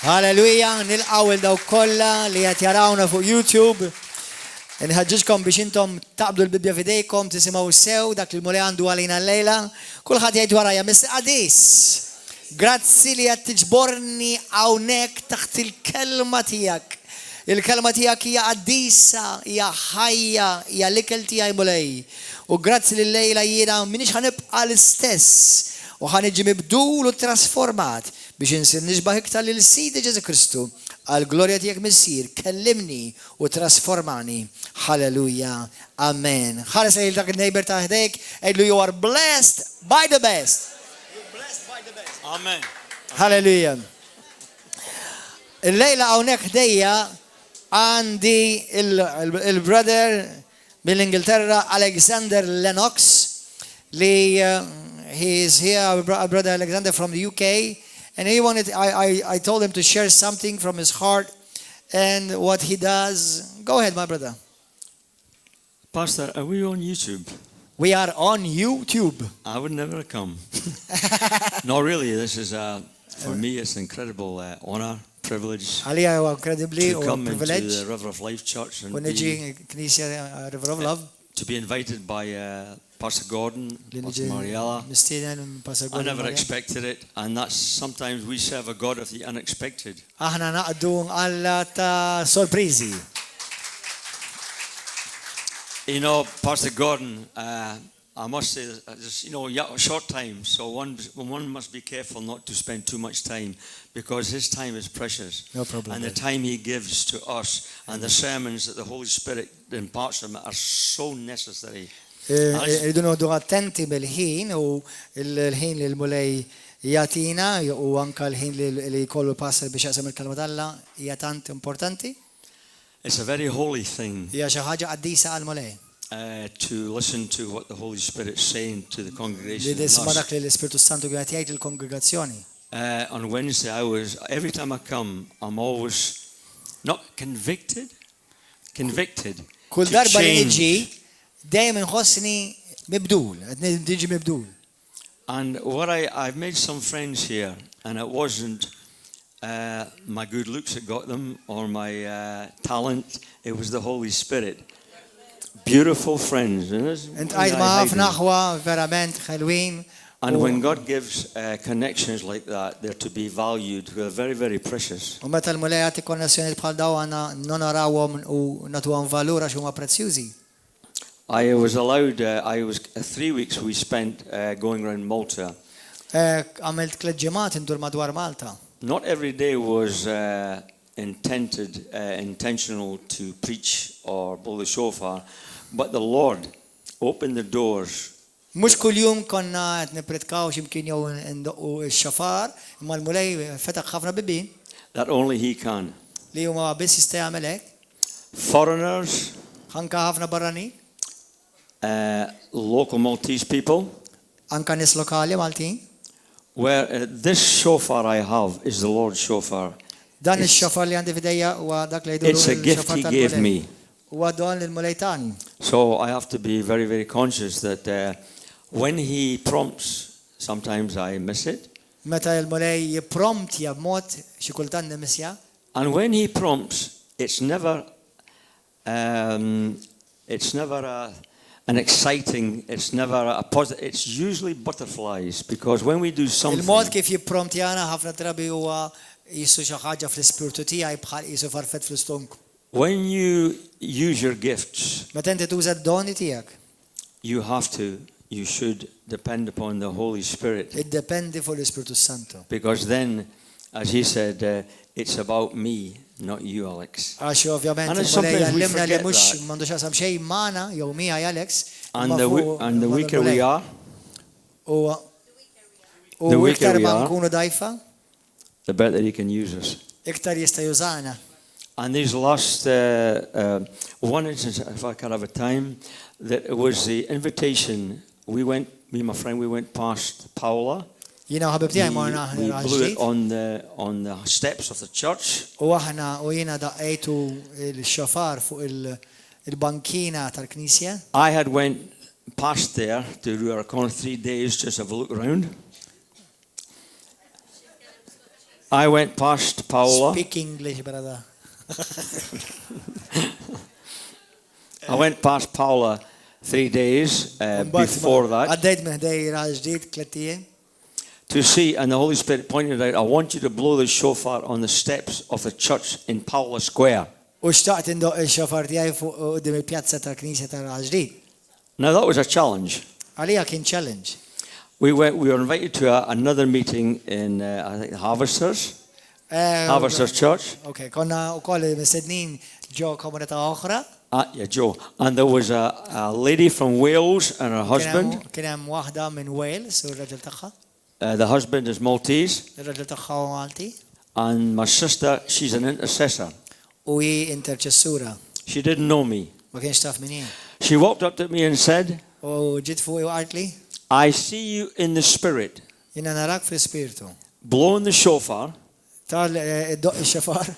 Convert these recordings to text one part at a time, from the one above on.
Halleluja, nilqaw il-daw kolla li qed jarawna fuq YouTube. Nħaġġiġkom biex intom taqbdu l-Bibja fidejkom, tisimgħu sew dak li l-mulej għandu għalina l-lejla. Kulħadd jgħid warajja, Mr. Qadis, grazzi li qed tiġborni hawnhekk taħt il-kelma tiegħek. Il-kelma tiegħek hija qaddisa, hija ħajja, hija l-ikel tiegħi mulej. U grazzi li l-lejla jiena minix ħanibqa' l-istess u ħaniġi mibdul u trasformat biex insir nixbaħ iktar lil Sidi Ġesu Kristu għal glorja tiegħek missir, kellimni u trasformani. Halleluja. Amen. Ħares lejl dak il-neighbor ta' ħdejk, għidlu you are blessed by the best. You're blessed by the best. Amen. Halleluja. Il-lejla hawnhekk ħdejja għandi il-brother mill-Ingilterra Alexander Lennox li he is here, our brother Alexander from the UK. And he wanted, I told him to share something from his heart and what he does. Go ahead, my brother. Pastor, are we on YouTube? We are on YouTube. I would never come. No, really, this is, for me, it's an incredible honor, privilege Għalija huwa incredibly to u come into privilege the River of Life Church and u niġi Knisja River of Love to be invited by Pastor Gordon, li Pastor niġi Mariella. mistieden minn Pastor I Gordon never Maria. expected it, and that's sometimes we serve a God of the unexpected. Aħna naqdu Alla ta' sorprizi. You know, Pastor Gordon, I must say, just, short time, so one must be careful not to spend too much time because his time is precious. No problem. And the time he gives to us and the sermons that the Holy Spirit imparts to him are so necessary. Irridu noqdu attenti bil-ħin u l-ħin li l-mulej jatina u anka l-ħin li jkollu passer biex jaqsam il-kalma Alla hija tant importanti. It's a very holy thing Hija xi ħaġa qaddisa għall-mulej. to listen to what the Holy Spirit is saying to the Li congregation. and disma us. dak li l-Ispirtu Santu qed jgħid il-kongregazzjoni. On Wednesday, every time I come, I'm always not convicted. Kull to darba li change. niġi dejjem inħossni mibdul, qed niġi mibdul. And what I've made some friends here, and it wasn't my good looks that got them or my talent, it was the Holy Spirit. Beautiful friends. Int għajd ma' ħafna ħwa verament ħelwin. And when God gives connections like that, they're to be valued. They're very, very precious. U meta l-mulej għati konnessjoni bħal daw għana nonorawhom u nagħtuhom valur għax huma prezzjużi. I was allowed, 3 weeks we spent going around Malta. Għamilt 3 ġimgħat indur madwar Malta. Not every day was intentional to preach or blow the shofar, but the Lord opened the doors. Mhux kuljum konna qed nipritkaw x'imkien jew ndoqqu x-xafar, imma l-mulej fetaħ ħafna bibien That only He can. li huma biss jista' jagħmel hekk. Foreigners, Anka ħafna barranin, local Maltese people, anka nies lokali Maltin. where this shofar I have is the Lord's shofar. Dan ix-xafar li għandi f'idejja huwa dak li jdu It's a gift He gave me. Huwa don lill-mulej tani. So I have to be very, very conscious that when He prompts, sometimes I miss it. Meta l-mulej jippromptja b'mod xi kultant nimissja. And when He prompts, it's never an exciting, it's never a positive, it's usually butterflies because when we do something, Il-mod kif jippromptjana ħafna drabi huwa jissu xi ħaġa fl-ispirtu tiegħi bħal qisu farfet fl-istonk. when you use your gifts, Meta inti tuża d-doni tiegħek, you should depend upon the Holy Spirit iddependi fuq l-Ispirtu Santu. because then, as he said, it's about me, not you, Alex. Għax ovvjament And il-mulej sometimes we għallimna li forget mhux that. m'għandux x'aqsam xejn magħna jew miegħi Alex. And imma fuq the weaker we il-mulej. are, U The weaker iktar we ma are. nkunu dajfa, the better He can use us. iktar jista' jużana. And these last one instance, if I could have a time, that it was the invitation. Me and my friend, we went past Paula. Jiena ħabib tiegħi morna We blew it ħaġġit. on the steps of the church. U aħna u jiena daqqejtu il-xafar fuq il-bankina tal-Knisja. I had went past there to do our 3 days, just have a look around. I went past Paola. Speak English, brother. I went past Paola 3 days before that Għaddejt minn ħdejra ġdid 3 ijiem. to see, and the Holy Spirit pointed out, I want you to blow the shofar on the steps of the church in Paola Square. U xtaqt indoq il-xofar tiegħi fuq qudiem il-pjazza tal-Knisja tal-ġdid. Now that was a challenge. Għalija kien challenge. We were invited to another meeting in I think Harvesters Church. Okay, konna wkoll mistednin ġo komunità oħra. Yeah, Joe. And there was a lady from Wales and her husband. Kien hemm waħda minn Wales u r-raġel tagħha. The husband is Maltese. Ir-raġel tagħha u Malti. And my sister, she's an intercessor. U hi interċessura. She didn't know me. Ma kienx taf min hi. She walked up to me and said, U ġiet fuq u qalt li, I see you in the spirit, jiena narak fl-ispirtu. blowing the shofar Tal-doq il-xofar.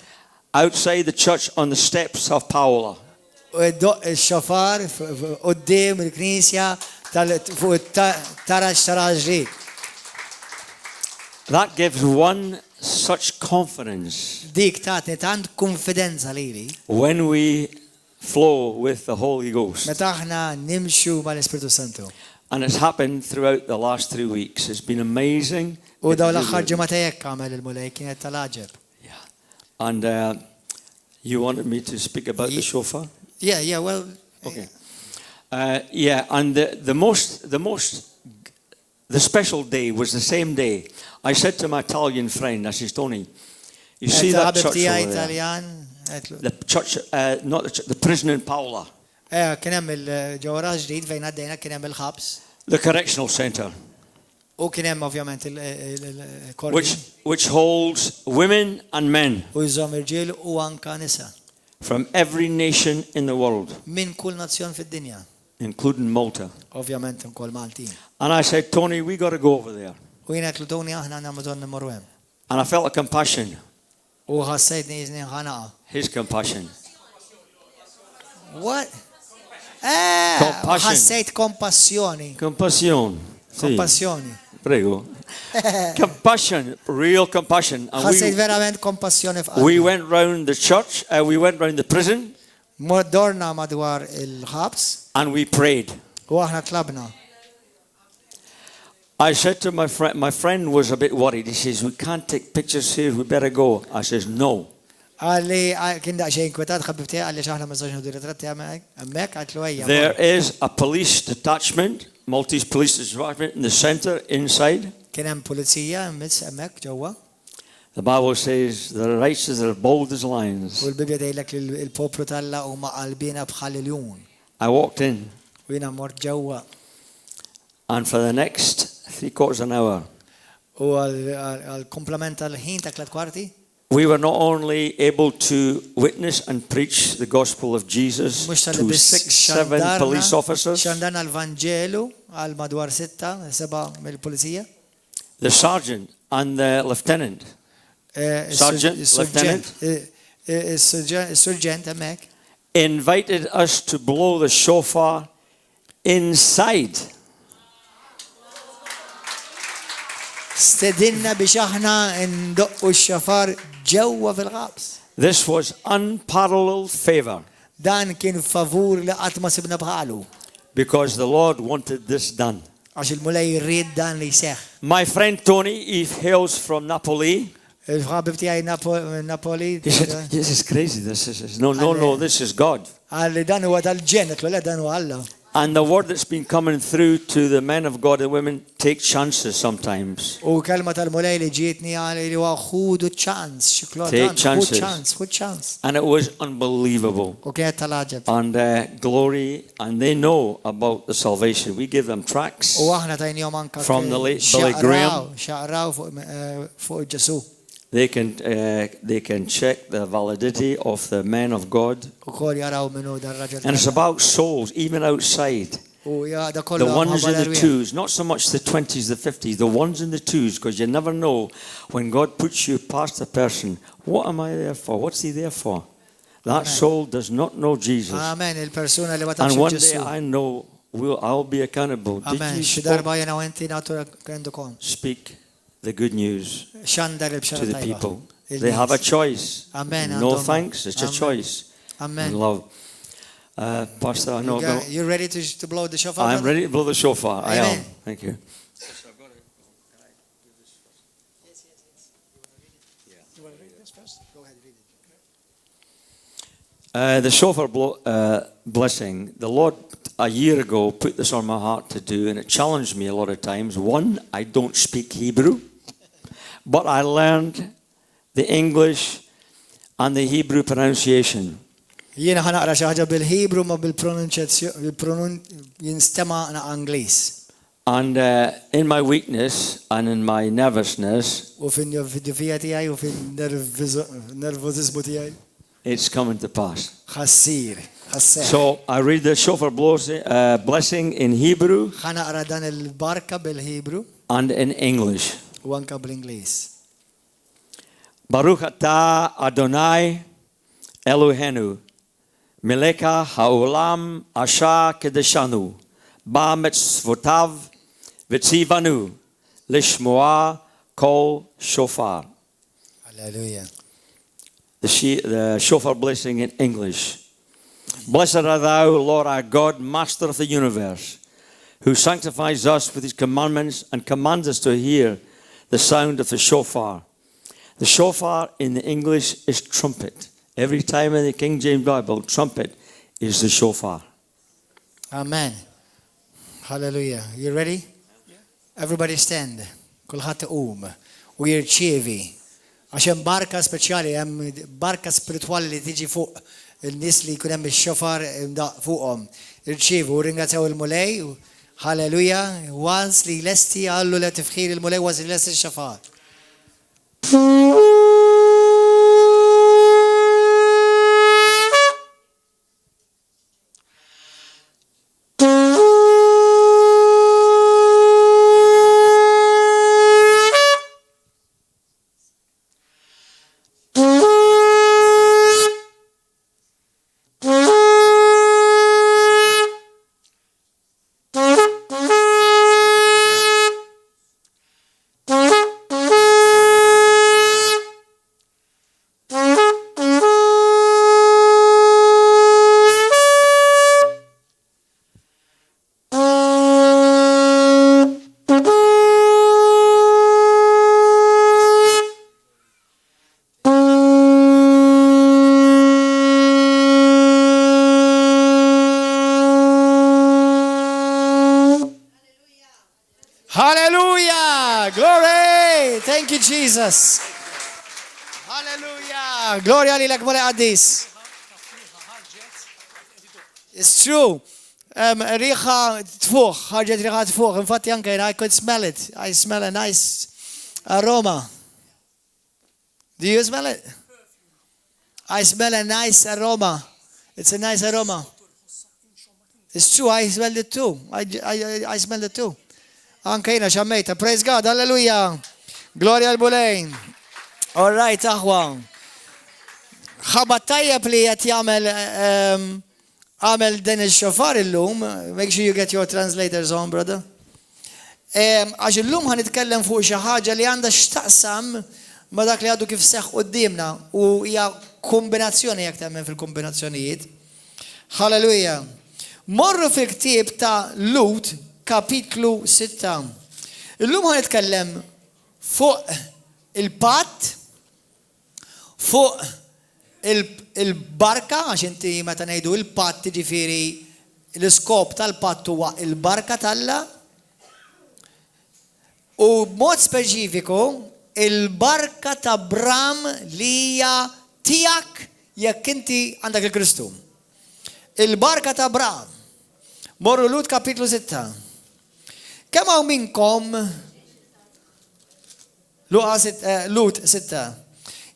outside the church on the steps of Paola. U doq il-xofar qoddim il-Knisja fuq taraġ ġdid. That gives one such confidence Dik tatni tant konfidenza lili. when we flow with the Holy Ghost. Meta aħna nimxu mal-Ispiritu Santu. And it's happened throughout the last 3 weeks. It's been amazing. U daw l-aħħar ġimgħa jekk għamel il-mulej kienet tal-aġeb. Yeah. And you wanted me to speak about the shofar? Yeah, well. Okay. Yeah, and the special day was the same day. I said to my Italian friend, I said, Tony, you see that church over there? The church, not the church, the prison in Paola. Kien hemm il-ġewra ġdid fejn għaddejna kien hemm il-ħabs. The correctional center. U kien hemm ovvjament il-korpi. Which holds women and men. U jżomm irġiel u anka nisa. From every nation in the world. Min kull nazzjon fid-dinja. Including Malta. Ovvjament ukoll Maltin. And I said, Tony, we got to go over there. U jiena qed Tony aħna għandna bżonn nimmorru hemm. And I felt a compassion. U ħassejt niżni ħanaqa. His compassion. What? Compassion. Ħassejt kompassjoni. Compassion. Kompassjoni. Prego. Compassion, real compassion. Ħassejt verament kompassjoni f'qalbi. We went round the church, we went round the prison. Dorna madwar il-ħabs. And we prayed. U aħna tlabna. I said to my friend was a bit worried. He says, we can't take pictures here, we better go. I says, no. Għalli, kien daqxejn kwetat ħabib tiegħi għalli xaħna ma nistax nħudu ritratti hemmhekk għatlu ejja. There is a police detachment, Maltese police detachment in the center inside. Kien hemm pulizija hemmhekk ġewwa. The Bible says the righteous are bold as lions. U l-Bibja tgħidlek li l-poplu Alla huma qalbina bħal iljun. I walked in. U jiena mort ġewwa. And for the next 3/4 an hour. U għal-komplement tal-ħin ta' 3/4. We were not only able to witness and preach the gospel of Jesus to 6-7 police officers. Xandana l-Vangelu għal madwar 6-7 mill-pulizija. The sergeant and the lieutenant. Sergeant hemmhekk. Invited us to blow the shofar inside. Stedinna biex aħna ndoqqu x-xafar ġewwa fil-ħabs. This was unparalleled favor. Dan kien favur li qatt ma sibna bħalu. Because the Lord wanted this done. Għax il-mulej jrid dan li jseħħ. My friend Tony, he hails from Napoli. Il-ħabib tiegħi Napoli. He said, this is crazy. This is no, this is God. Għalli dan huwa tal-ġen, qed dan huwa Alla. And the word that's been coming through to the men of God and women, take chances sometimes. U kelma tal-mulej li ġietni għali li huwa ħudu ċans, take chances. And it was unbelievable. U kienet tal-aġeb. And glory, and they know about the salvation. We give them tracts U aħna tajnihom anke from the late Billy Graham. Xaqraw fuq Ġesu. They can check the validity of the men of God. And it's about souls, even outside. The ones in the twos, not so much the 20s, the 50s, the ones in the twos, because you never know when God puts you past a person, what am I there for? What's he there for? That soul does not know Jesus. Amen. And one day I know I'll be accountable. Amen. Did you speak the good news xandar to il-bxara the tajba. people. They have a choice. Amen. No għandhom- thanks, it's a Amen. choice. Amen. And love. Pastor, I know You ready to blow the shofar? I'm brother? ready to blow the shofar. I Amen. am. Thank you. You want to read this first? Go ahead, read it. The shofar blessing, the Lord a year ago put this on my heart to do, and it challenged me a lot of times. One, I don't speak Hebrew, but I learned the English and the Hebrew pronunciation. Jiena ħanaqra xi ħaġa bil-Hebru ma bil-pronunċjazzjoni jinstema' na Angliż. And in my weakness and in my nervousness, U fin-difija tiegħi u fin-nervożismu tiegħi it's coming to pass. ħassir, ħasseħ. So I read the shofar blessing in Hebrew ħanaqra dan il-barka bil-Hebru and in English. u anke bl-Ingliż. Baruch atah Adonai Eloheinu, Meleka haolam asher kedeshanu, ba mitzvotav v'tzivanu, lishmoa kol shofar. Hallelujah. The shofar blessing in English. Blessed art thou, Lord our God, Master of the universe, who sanctifies us with his commandments and commands us to hear the sound of the shofar. The shofar in the English is trumpet. Every time in the King James Bible, trumpet is the shofar. Amen. Hallelujah. You ready? Everybody stand. Kulħadd iqum u jirċievi. Għax barka speċjali, hemm barka spiritwali li tiġi fuq il-nies li jkun hemm ix-xofar fuqhom. Irċievu u ringrazzjaw il-mulej. Hallelujah. Once li lesti għallu li tifħir il-mulej was li lesti x-xofar. Hallelujah! Glory! Thank you, Jesus. Hallelujah! Gloria lilek mole għaddis. It's true. Riħa tfuħ, ħarġet riħa tfuħ. Infatti anke, I could smell it. I smell a nice aroma. Do you smell it? I smell a nice aroma. It's a nice aroma. It's true, I smelled it too. I smelled it too. Anke jina xammejta. Praise God, hallelujah. Gloria al-Bulejn. All right, aħwa. ħabat tajjeb li jett għamel din il-xofar il-lum. Make sure you get your translators on, brother. Għax il-lum ħan itkellem fuq xi ħaġa li għandha x'taqsam ma dak li għadu kif seħħ qudiemna u hija kombinazzjoni jekk temmen fil-kombinazzjonijiet. Hallelujah. Morru fil-ktieb ta' Lut kapitlu 6. Illum ħan nitkellem fuq il-patt, fuq il-barka, għax inti meta ngħidu il-patt ġifieri l-iskop tal-patt huwa il-barka talla, u b'mod speċifiku il-barka ta' Abram li hija tiegħek jekk inti għandek il-Kristu. Il-barka ta' Abram. Morru Lut kapitlu 6. Kemm hawn minkom Lut 6.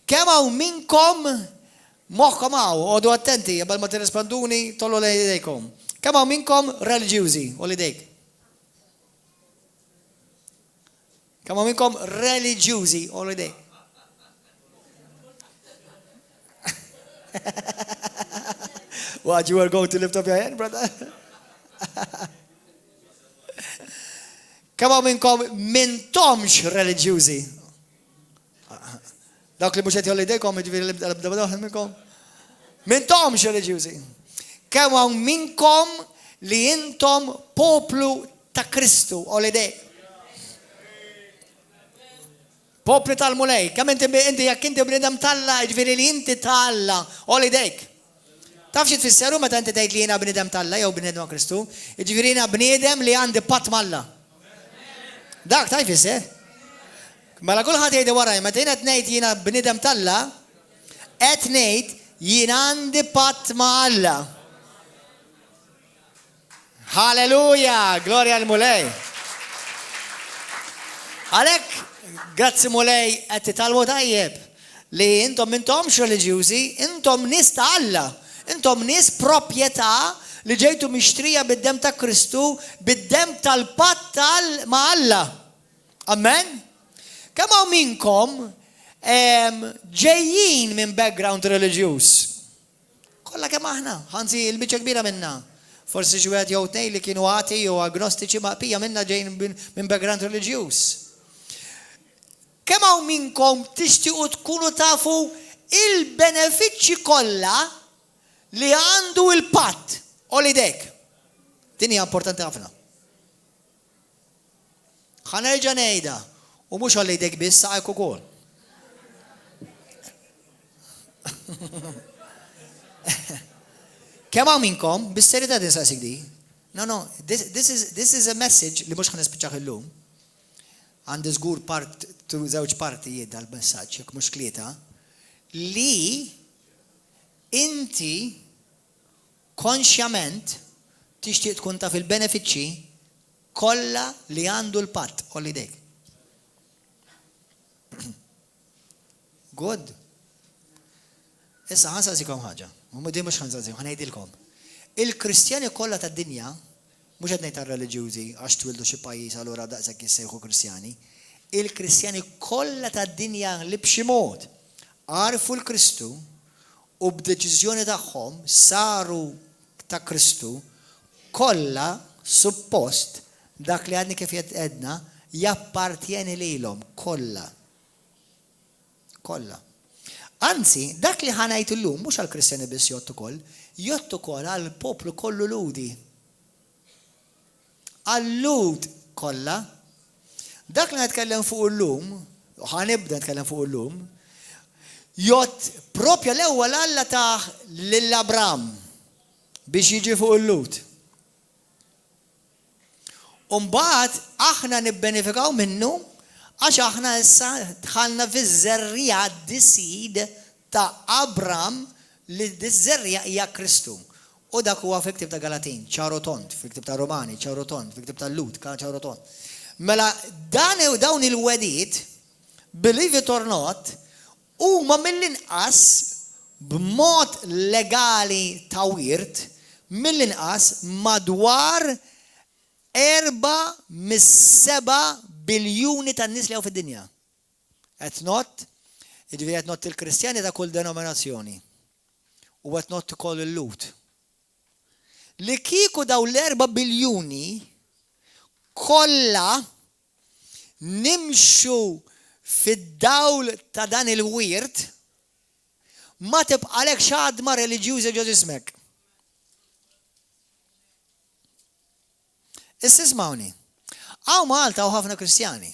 Kemm hawn minkom moħħkom hawn, għodu attenti, qabel ma tirrisponduni tollu lejn idejkom. Kemm hawn minkom reliġjużi, u idejk. Kemm hawn minkom reliġjużi, u idejk. What, you were going to lift up your hand, brother? Kemm hawn minnkom m'intomx reliġjużi. Dawk li mhux qed jolli dejkom jiġifieri li bda minnkom. M'intomx reliġjużi. Kemm hawn minnkom li intom poplu ta' Kristu, olidej. Poplu tal-mulej. Kemm inti jekk inti bniedem talla, jiġifieri li inti talla, olidejk. Taf xi tfisseru meta inti tgħid li jiena bniedem talla jew bniedem Kristu, jiġifieri jiena bniedem li għandi patt malla. Dak ta' jfisser. Mela kulħadd jgħid waraj, meta jiena qed ngħid jiena bniedem talla, qed ngħid jiena għandi patt ma' Alla. Halleluja, gloria al mulej. Għalhekk, grazzi mulej qed titalmu tajjeb li intom m'intomx reliġjużi, intom nies ta' Alla. Intom nies proprjetà li ġejtu mixtrija bid-dem ta' Kristu, bid-dem tal-patt ma' Alla. Amen? Kemm hawn minnkom ġejjin minn background reliġjuż? Kollha kemm aħna, ħansi l-biċċa kbira minna. Forsi xi wieħed jew tnejn li kienu agħti jew agnostiċi ma' pija minna ġejjin minn background reliġjuż. Kemm hawn minnkom tixtiequ tkunu tafu il-benefiċċji kollha li għandu il-patt olidek. Din hija importanti ħafna. Ħanerġa' ngħidha u mhux olidek biss saqajk ukoll. Kemm hawn minnkom bis-serjetà tinsaqsik di? No, this is a message li mhux ħanispiċċaħ illum. Għandi żgur żewġ partijiet dal-messaġġ jekk mhux tlieta li inti konxjament tixtieq tkun taf il-benefiċċji kollha li għandu l-patt olidejk. Good. Issa ħansaqsikom ħaġa. Mhmm mhux ħansaqsikom, ħanejdilkom. Il-Kristjani kollha tad-dinja mhux qed ngħid tar-reliġjużi għax twildu xi pajjiż allura daqshekk jissejħu Kristjani. Il-Kristjani kollha tad-dinja li b'xi mod għarfu l-Kristu u b'deċiżjoni tagħhom saru ta' Kristu kollha suppost dak li għadni kif jedna jappartjeni lilhom kollha. Kollha. Anzi, dak li ħanajt illum mhux għall-Kristjani biss jgħod ukoll, jgħod ukoll għall-poplu kollu ludi. Għall-lud kollha. Dak li nitkellem fuq illum, u ħanibda nitkellem fuq illum, jgħod propja l-ewwel Alla ta' lill-Abram biex jiġi fuq il-lut. Mbagħad aħna nibbenefikaw minnu għax aħna issa dħalna fiż-żerrija d-seed ta' Abram li d-żerrija hija Kristu. U dak huwa fil-ktieb ta' Galatin, ċaru tont, fil-ktieb ta' Romani, ċaru tont, fil-ktieb ta' Lut, ċaru tont. Mela dawn il-wedid, believe it or not, huma mill-inqas b'mod legali ta' wirt, mill-inqas madwar 4 mis-7 biljuni ta' nies li hawn fid-dinja. Qed not il-Kristjani ta' kull denominazzjoni. U qed not ukoll il-lut. Li kieku daw l-4 biljuni kollha nimxu fid-dawl ta' dan il-wirt ma tibqalek xadma reliġjużi ġo ġismek. Issa ismawni. Għaw Malta u ħafna Kristjani.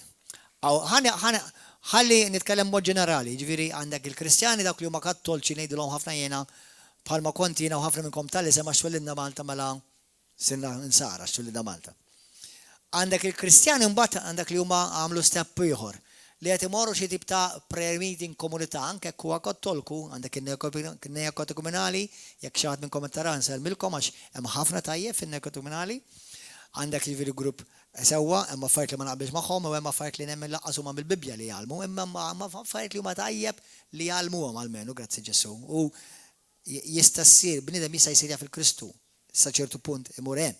Ħalli nitkellem mod ġenerali, ġifieri għandek il-Kristjani dak li huma kattolċi ngħidulhom ħafna jiena bħalma konti jiena u ħafna minnkom tal-li sema xwellidna Malta mela sinna nsara xwellidna Malta. Għandek il-Kristjani mbagħad għandek li huma għamlu step ieħor li qed imorru xi tip ta' prayer meeting komunità anke huwa kattolku għandek in-neokatekumenali jekk xi ħadd minnkom tara nsellmilkom għax hemm ħafna tajjeb fin-neokatekumenali. Għandek jiġifieri grupp sewwa hemm affarijiet li ma naqbilx magħhom u hemm affarijiet li nemmen laqqas huma mill-Bibja li jgħallmu, imma affarijiet li huma tajjeb li jgħallmuhom almenu grazzi Ġesu. U jista' ssir bniedem jista' jsir jaf il-Kristu sa ċertu punt imur hemm.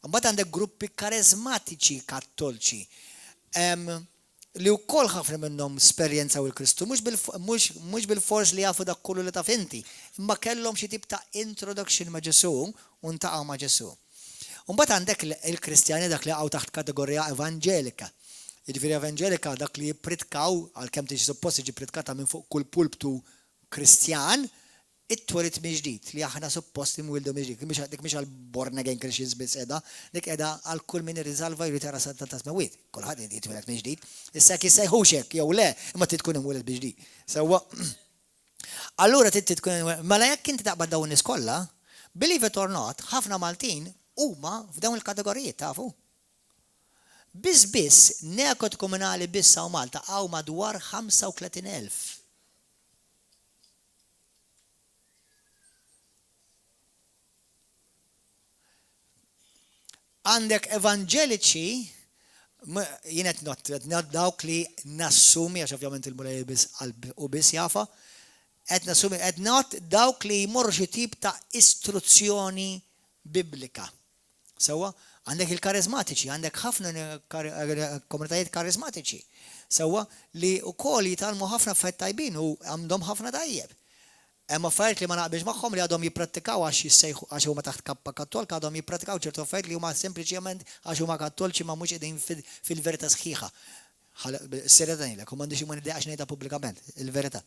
Imbagħad għandek gruppi karizmatiċi kattolċi li wkoll ħafna minnhom esperjenzaw il-Kristu, mhux bil-fors li jafu dak kollu li taf inti, imma kellhom xi tip ta' introduction ma' Ġesu u ntaqgħu ma' Ġesu. Mbagħad għandek il-Kristjani dak li għaw taħt kategorija evanġelika. Jiġifieri evanġelika dak li jippritkaw għalkemm tiġi suppost tiġi pritkata minn fuq kull pulptu Kristjan, it-twelit miġdid li aħna suppost imwildu miġdid. Dik mhix għal born again Christians biss qiegħda, dik qiegħda għal kull min irriżalva jrid jara santa ta' smawiet. Kulħadd jitwiled miġdid. Issa jekk jissejħux hekk jew le, imma trid tkun imwieled miġdid. Sewwa allura trid tkun mela jekk inti taqbad dawn nies kollha, believe it or not, ħafna Maltin huma f'dawn il-kategorijiet tafu. Biss nekot komunali biss hawn Malta hawn madwar 35,000. Għandek evanġeliċi, jienet not dawk li nassumi, għax ovvjament il-mulej u biss jafa, qed nassumi, qed not dawk li jmorru xi tip ta' istruzzjoni biblika. Sewwa, għandek il-karizmatiċi, għandek ħafna komunitajiet karizmatiċi. Sewwa li wkoll jitalmu ħafna affarijiet tajbin u għandhom ħafna tajjeb. Hemm affarijiet li ma naqbilx magħhom li għadhom jipprattikaw għax huma taħt kappa kattolika għadhom jipprattikaw ċertu affarijiet li huma sempliċement għax huma kattoliċi ma mhux qegħdin fil-verità sħiħa. Serjetà ngħidlek, u m'għandix imma nidea għax ngħidha pubblikament, il-verità.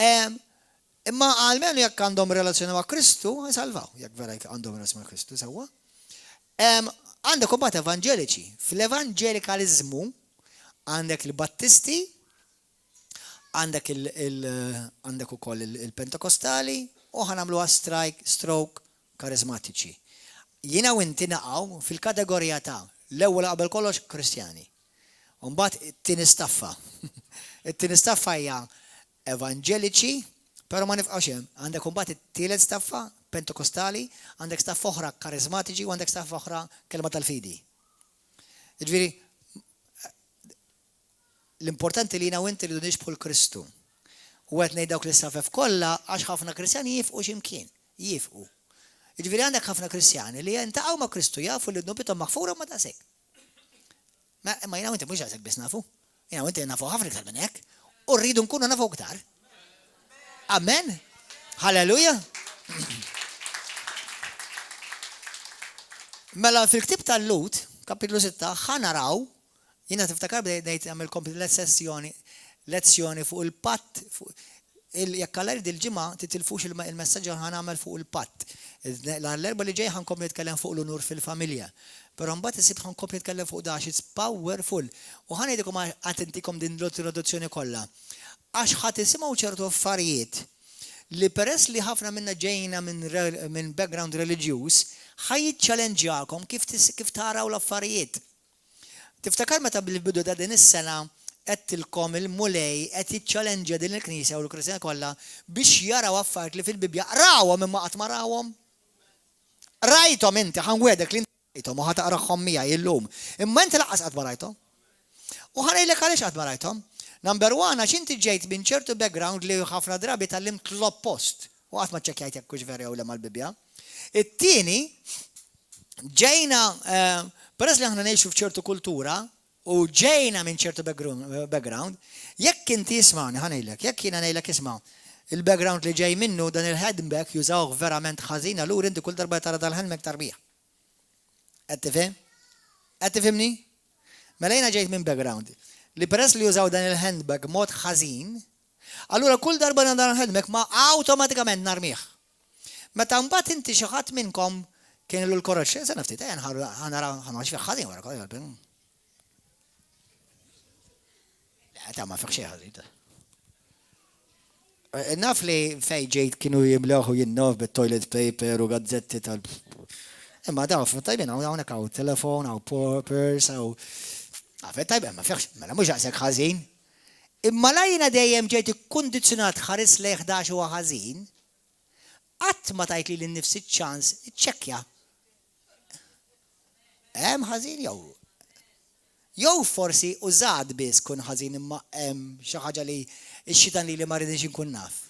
Imma għalmenu jekk għandhom relazzjoni ma' Kristu, jsalvaw, jekk vera għandhom relazzjoni ma' Kristu, sewwa. Għandek imbagħad evanġeliċi. Fl-evanġelikaliżmu għandek il-Battisti, għandek ukoll il-Pentekostali u ħanamluha stroke karizmatiċi. Jiena u inti naqgħu fil-kategorija ta' l-ewwel qabel kollox Kristjani. U mbagħad it-tieni staffa. It-tieni staffa hija evanġeliċi, però ma nifqgħux hemm. Għandek imbagħad it-tielet staffa Pentekostali, għandek staffa oħra karizmatiċi u għandek staffa oħra kelma tal-fidi. Jiġifieri l-importanti li jina u inti li nixbħu l-Kristu. U għet nejdawk l-istafef kolla, għax ħafna kristjani jifqu ximkien. Jifqu. Iġviri għandek ħafna kristjani li jintaqaw ma' Kristu jafu li d-nubitom maħfura ma' tasek. Ma jina u inti mux għasek bis nafu. Jina u inti nafu ħafna iktar minn hekk. U rridu nkunu nafu iktar. Amen. Halleluja. Mela fil-ktib tal-Lut, kapitlu 6, ħanaraw jina tiftakar bdejt għamil lezzjoni fuq il-patt, jekk għallar dil-ġimgħa titilfux il-messaġġ ħan għamel fuq il-patt. L-erba li ġej ħankompli nitkellem fuq l-unur fil-familja. Però mbagħad isib ħankompli nitkellem fuq dax, it's powerful. U ħanejdikom għatintikom din l-introduzzjoni kollha. Għax ħadd isimgħu ċertu affarijiet li peress li ħafna minna ġejna minn background reliġjuż, ħajjiċċallenġjakom kif taraw l-affarijiet. Tiftakar meta bil-bidu ta' din is-sena qedtilkom il-mulej qed jiċċallenġja din il-Knisja u l-Kristjani kollha biex jaraw affarijiet li fil-Bibja rawhom imma qatt ma rawhom. Rajthom inti ħanwedek li rajthom u ħataqrahom miegħi illum. Imma inti laqqas qatt ma rajthom. U ħanejlek għaliex qatt ma rajthom. Number 1 għax inti ġejt minn ċertu background li ħafna drabi tal-limt l-oppost. U qatt ma ċekkjajt jekk hux vera jew le mal-Bibja. It-tieni ġejna peress li aħna ngħixu f'ċertu kultura u ġejna minn ċertu background, jekk inti isma'ni ħanejlek, jekk jiena ngħidlek isma' il-background li ġej minnu dan il-handbag jużawh verament ħażin allura inti kull darba tara dal-handbag tarbija. Qed tifhem? Qed tifhimni? Mela jiena ġejt minn background li peress li jużaw dan il-handbag mod ħażin, allura kull darba dan il-handbag ma awtomatikament narmih. Meta mbagħad inti xi ħadd minnkom kien l-korroċ, se naftit, ħanara xi ħażin wara kollu. Ta' ma fiħ xi ħażin. Naf li fej ġejt kienu jimleħu jinnof bit-toilet paper u gazzetti tal. Imma daf, tajbin hawnhekk hawn telefon, hawn purse, hawn. Għafet tajbin, ma fiħx, mela mhux daqshekk ħażin. Imma lajna dejjem ġejt ikkundizzjonat ħares li 11 huwa ħażin, qatt ma tajt li l-nifsi ċans iċċekkja. Hemm ħażin jew. Jew forsi użad biss kun ħażin imma hemm xi ħaġa li x-xitan li ma rridx inkun naf.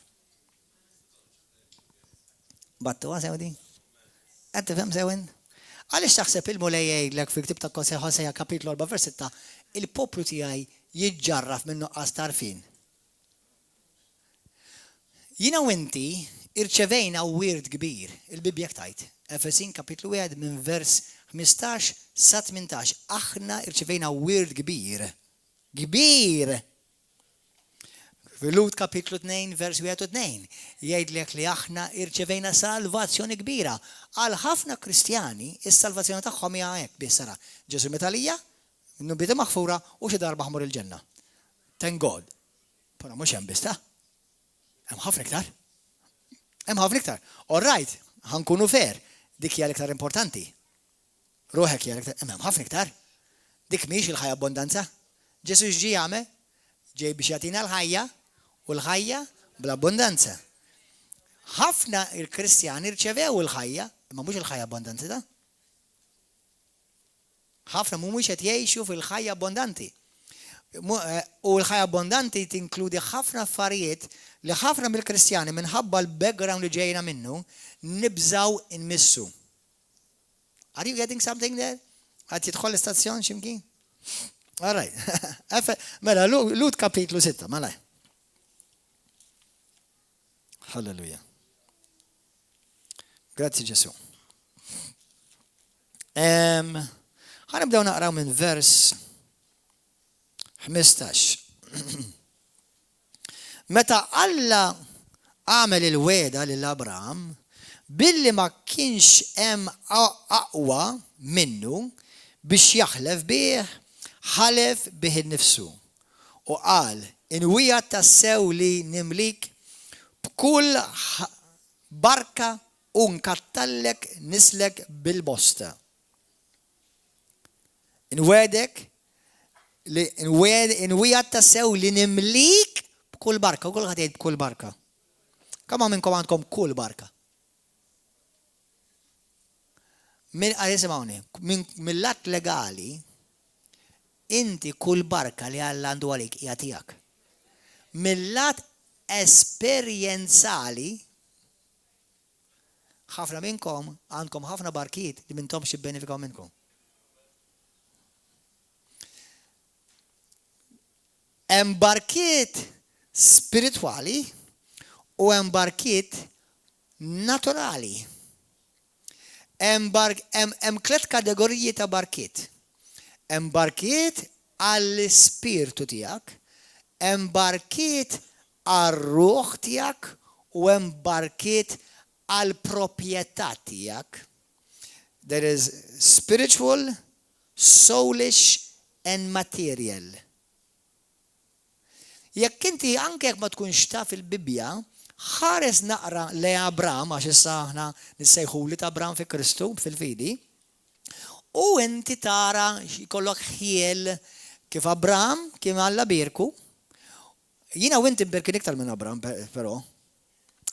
Battu sew din? Qed tifhem sewin? Għaliex taħseb il-mulej jgħidlek fil-ktieb ta' Hosea kapitlu 4 vers 6 il-poplu tiegħi jiġġarraf minn nuqqas tarfin. Jiena u inti irċevejna wirt kbir. Il-Bibja tajt. Efesin kapitlu 1 minn vers 15 sa 18. Aħna irċevejna wirt kbir. Kbir. Lut kapitlu 2 vers 1 u 2. Jgħidlek li aħna irċevejna salvazzjoni kbira. Għal ħafna Kristjani is-salvazzjoni tagħhom hija hekk biss sara. Ġesu metalija, nubieta maħfura u xi darba ħmur il-ġenna. Thank God. Però mhux hemm biss ta'. Hemm ħafna iktar. Hemm ħafna iktar. All right, ħankunu fair. Dik hija l-iktar importanti. Ruħek hija l-iktar. Hemm ħafna iktar. Dik mhix il-ħajja abbondanza. Ġesu x'ġie jagħmel? Ġej biex jagħtina l-ħajja u l-ħajja bl-abbondanza. Ħafna il-Kristjani rċevew il-ħajja, imma mhux il-ħajja abbondanti da. Ħafna mhumiex qed jgħixu fil-ħajja abbondanti. U l-ħajja abbondanti tinkludi ħafna affarijiet li ħafna mill-Kristjani minħabba l-background li ġejna minnu nibżaw inmissu. Are you getting something there? Għad jidħol l-istazzjon ximkien? All right. Mela, Lut kapitlu 6, mela. Halleluja. Grazzi Ġesu. Ħanibdew naqraw minn vers 15. Meta Alla għamel il-weda lil Abraham billi ma kienx hemm aqwa minnu biex jaħlef bih, ħalef bih innifsu u qal inwija tassew li nimlik b'kull barka u nkattallek nislek bil-bosta. Inwedek li inwija tassew li nimlik b'kull barka, u kull ħadd jgħid b'kull barka. Kemm minnkom għandkom kull barka? Mill-lat legali inti kull barka li Alla għandu għalik hija tiegħek. Mill-lat esperjenzali ħafna minnkom għandkom ħafna barkiet li minnhomx jibbenefikaw minnkom. Hemm barkiet spiritwali u hemm barkiet naturali. Hemm tliet kategoriji ta' barkiet. Hemm barkiet għall-ispirtu tiegħek, hemm barkiet għar-ruħ tiegħek u hemm barkiet għall-proprjetà tiegħek. There is spiritual, soulish and material. Jekk inti anke jekk ma tkunx taf il-Bibja, ħares naqra le Abraham għax issa aħna nissejħuli ta' Abraham fi Kristu fil-fidi. U inti tara jkollok ħiel kif Abraham kien Alla birku. Jiena u inti birkin iktar minn Abraham però.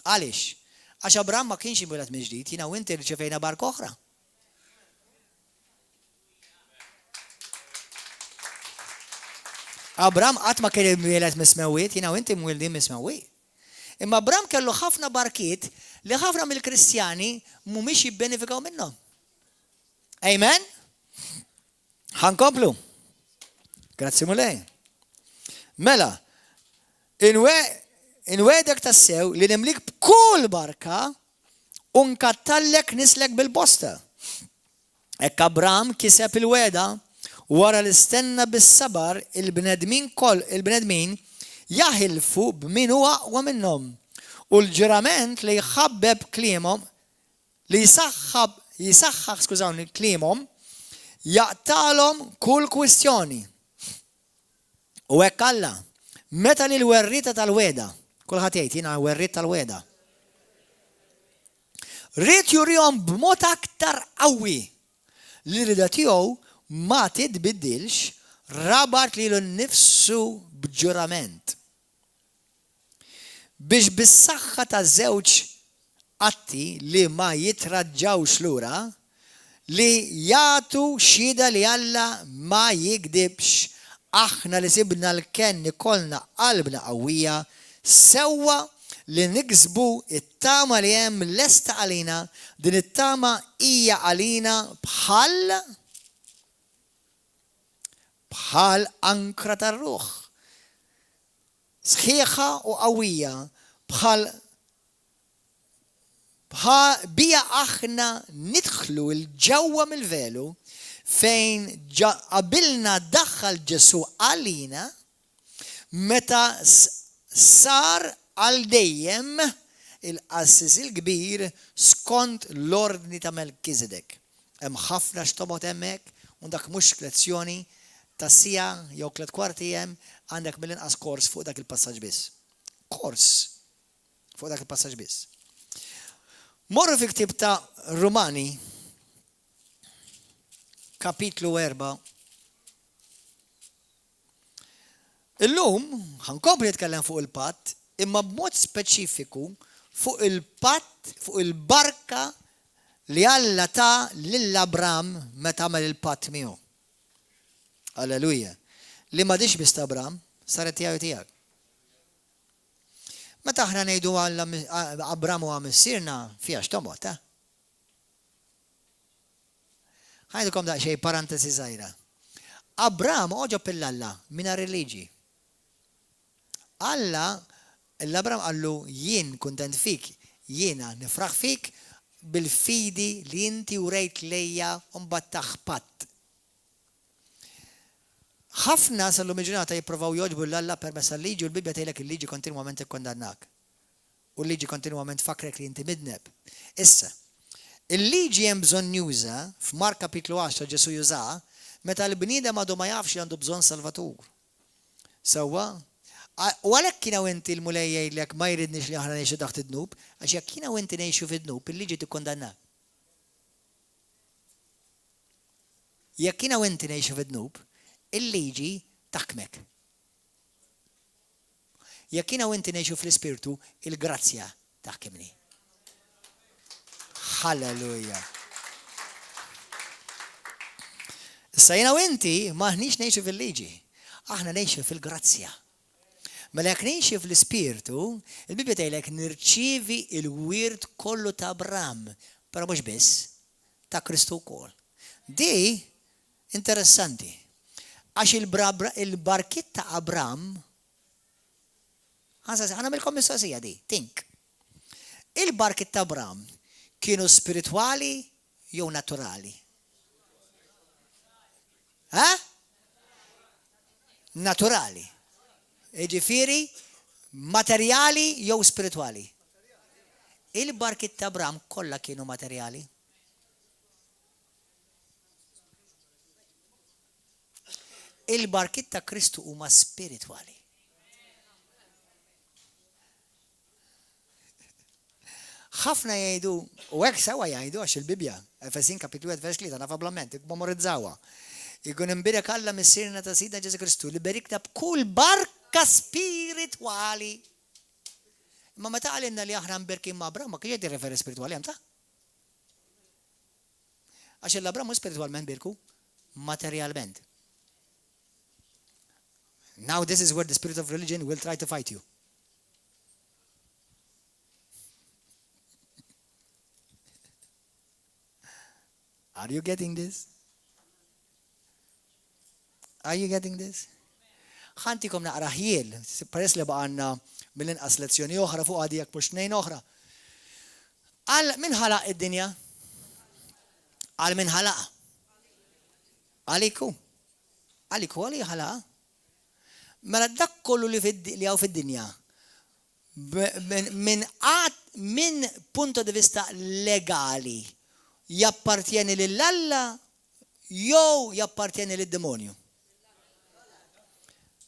Għaliex? Għax Abraham ma kienx inwieled minn ġdid, jiena u inti rċevejna barka oħra. Abraham qatt ma kien inwieled mismewwiet, jiena u inti mwildin mismewwiet. Imma Abraham kellu ħafna barkiet li ħafna mill-Kristjani mhumiex jibbenefikaw minnhom. Amen? Ħankomplu. Grazzi mulej. Mela, inwedek tassew li nimlik b'kull barka u nkattallek nislek bil-bosta. Ekk Abraham kiseb il-weda wara l-istenna bis-sabar il-bnedmin jaħilfu b'min huwa aqwa minnhom. U l-ġurament li jħabbeb kliemhom li jisaħħaħ skużawni kliemhom jaqtalhom kull kwistjoni. U hekk Alla, meta lil werrita tal-weda, kulħadd jgħid jiena werrit tal-weda. Rid jurihom b'mod aktar qawwi li rida tiegħu ma titbiddilx, rabat lilu nnifsu b'ġurament. Biex bis-saħħa ta' żewġ atti li ma jitraġġawx lura, li jagħtu xhieda li Alla ma jikdibx. Aħna li sibna l-ken ikollna qalbna qawwija sewwa li niksbu it-tama li hemm lesta għalina, din it-tama hija għalina bħal ankra tar-ruħ. Sħiħa u qawwija bħal bija aħna nidħlu l-ġewwa mill-velu fejn qabilna daħħal Ġesu għalina meta sar għal dejjem il-qassis il-kbir skont l-ordni ta' Melkizedek. Hemm ħafna x'tobot hemmhekk u dak mhux lezzjoni ta' sija jew 3 kwarti hemm għandek mill-inqas kors fuq dak il-passaġġ biss. Kors fuq dak il-passaġġ biss. Morru fi ktieb ta' Rumani kapitlu 4. Illum ħankompli nitkellem fuq il-patt imma b'mod speċifiku fuq il-patt, fuq il-barka li Alla ta' lill-Abram meta għamel il-patt miegħu. Alleluja. Li ma dix biss ta' Abram, saret tiegħu tiegħek. Meta aħna ngħidu Abram huwa missierna fiha x'tomot, ħajdukom daqsxejn parentesi żgħira. Abram oġob il-Alla mingħajr il-liġi. Alla l-Abram qallu jien kuntent fik, jiena nifraħ fik bil-fidi li inti urejt lejja u mbagħad taħpatt. Ħafna sal-lum il-ġurnata jippruvaw joġbu l-Alla permezz tal-liġi u l-Bibja tgħidlek il-liġi kontinwament ikkondannak. U l-liġi kontinwament fakrek li inti midneb. Issa, il-liġi hemm bżonn juża f'Mark kapitlu 10 Ġesu jużaha meta l-bniedem għadu ma jafx li għandu bżonn Salvatur. Sewwa, u għalhekk kienu inti l-mulej jgħidlek ma jridniex li aħna ngħixu taħt id-dnub, għax jekk kienu inti ngħixu fid-dnub, il-liġi tikkondannak. Jekk kienu inti ngħixu fid-dnub, il-liġi taħkmek. Jekk kienu inti ngħixu fl-ispirtu, il-grazzja taħkimni. Halleluja. Issa jiena u inti maħniex ngħixu fil-liġi, aħna ngħixu fil-grazzja. Mela jekk ngħixu fl-ispirtu, il-Bibja tgħidlek nirċievi il-wirt kollu ta' Abram, però mhux biss ta' Kristu wkoll. Di interessanti. Għax il-barkit ta' Abram, għana milkom mistoqsija di, think. Il-barkit ta' Abram kienu spirituali jew naturali? Naturali. Ġifieri materjali jew spirituali? Il-barkit ta' Abram kollha kienu materjali. Il-barkit ta' Kristu huma spirituali. ħafna jgħidu, u hekk sewa jgħidu għax il-Bibja, Efesin kapitlu 1 vers 3 nafablament, memorizzawa. Ikun imbirek Alla missierna ta' Sidna Ġesu Kristu li berikna b'kull barka spirituali. Ma meta għalinna li aħna mbirkin ma' Abram, ma kien jgħid referi spirituali hemm ta'? Għax l-Abram spiritualment birku, materjalment. Now this is where the spirit of religion will try to fight you. Are you getting this? Are you getting this? ħantikom naqra ħiel, peress li baqanna mill-inqas lezzjoni oħra fuq għadi jekk mhux tnejn oħra. Għal min ħalaq id-dinja? Għal min ħalaq? Għaliku. Għaliku għali ħalaqa? Mela dak kollu li għaw fid-dinja min punto di vista legali jappartieni lill-Alla jew jappartieni lid-demonju.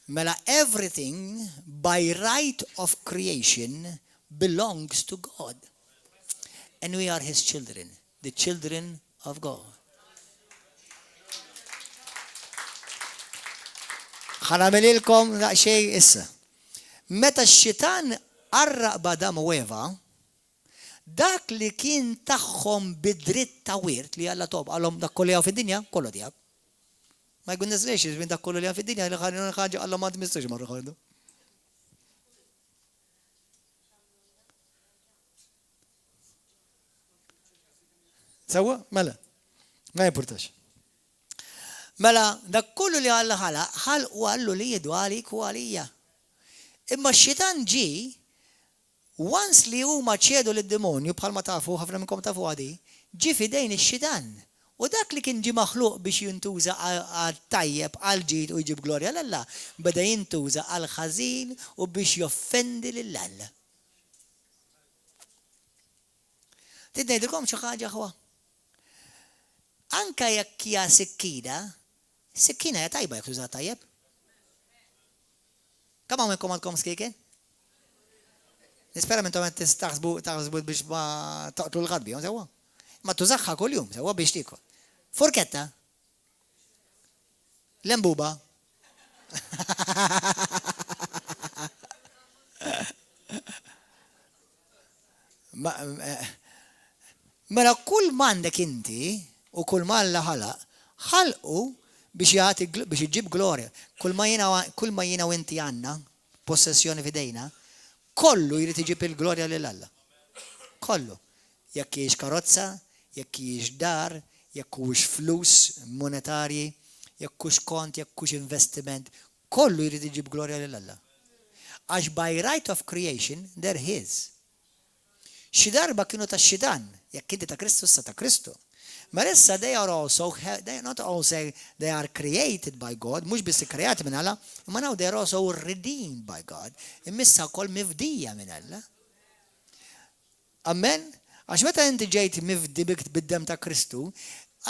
Mela everything by right of creation belongs to God. And we are his children, the children of God. ħanamililkom xej issa. Meta x-xitan qarraq b'Adam u Eva, dak li kien tagħhom bid-dritt ta' wirt li Alla tob għalhom dak kollu jaw fid-dinja, kollu tiegħek. Ma jkunx lex minn dak kollu li jaw fid-dinja li ħaġa Alla ma tmissux marra ħadu. Sewwa? Mela. Ma jimpurtax. Mela, dak kollu li Alla ħalqu għallu li jidu għalik u għalija. Imma x-xitan ġi Once li huma ċedu lid-demonju bħalma tafu, ħafna minnkom tafu għadi, ġi fidejn ix-xitan. U dak li kien ġi maħluq biex jintuża għal-tajjeb, għal-ġid u jġib glorja l-Alla, beda jintuża għal-ħażin u biex joffendi lill-Alla. Tidnejdilkom xi ħaġa ħwa. Anka jekk hija sikkina hija tajba jekk tuża tajjeb. Kemm hawn minnkom għandkom skiken? Nispera minnhom qed taħsbu biex ma taqtlu l-ħadbi, sewwa. Ma tużaħħa kuljum, sewwa biex tikol. Forketta. Lembuba. Mela kull m'għandek inti u kull ma Alla ħalqu biex iġib glorja. Kull ma jiena u inti għandna possessjoni fidejna, kollu jrid iġib il-glorja lil Alla. Kollu. Jekk hiex karozza, jekk hiex dar, jekk hux flus monetarji, jekk hux kont, jekk hux investiment, kollu jrid iġib glorja lil Alla. Għax by right of creation, they're his. Xi darba kienu ta' xidan, jekk inti ta' Kristu sa ta' Kristu. Ma issa they not also they are created by God, mhux biss kreati minn Alla, imma now they are also redeemed by God. Immissa wkoll mifdija minn Alla. Amen? Għax meta inti ġejt mifdi bid-dem ta' Kristu,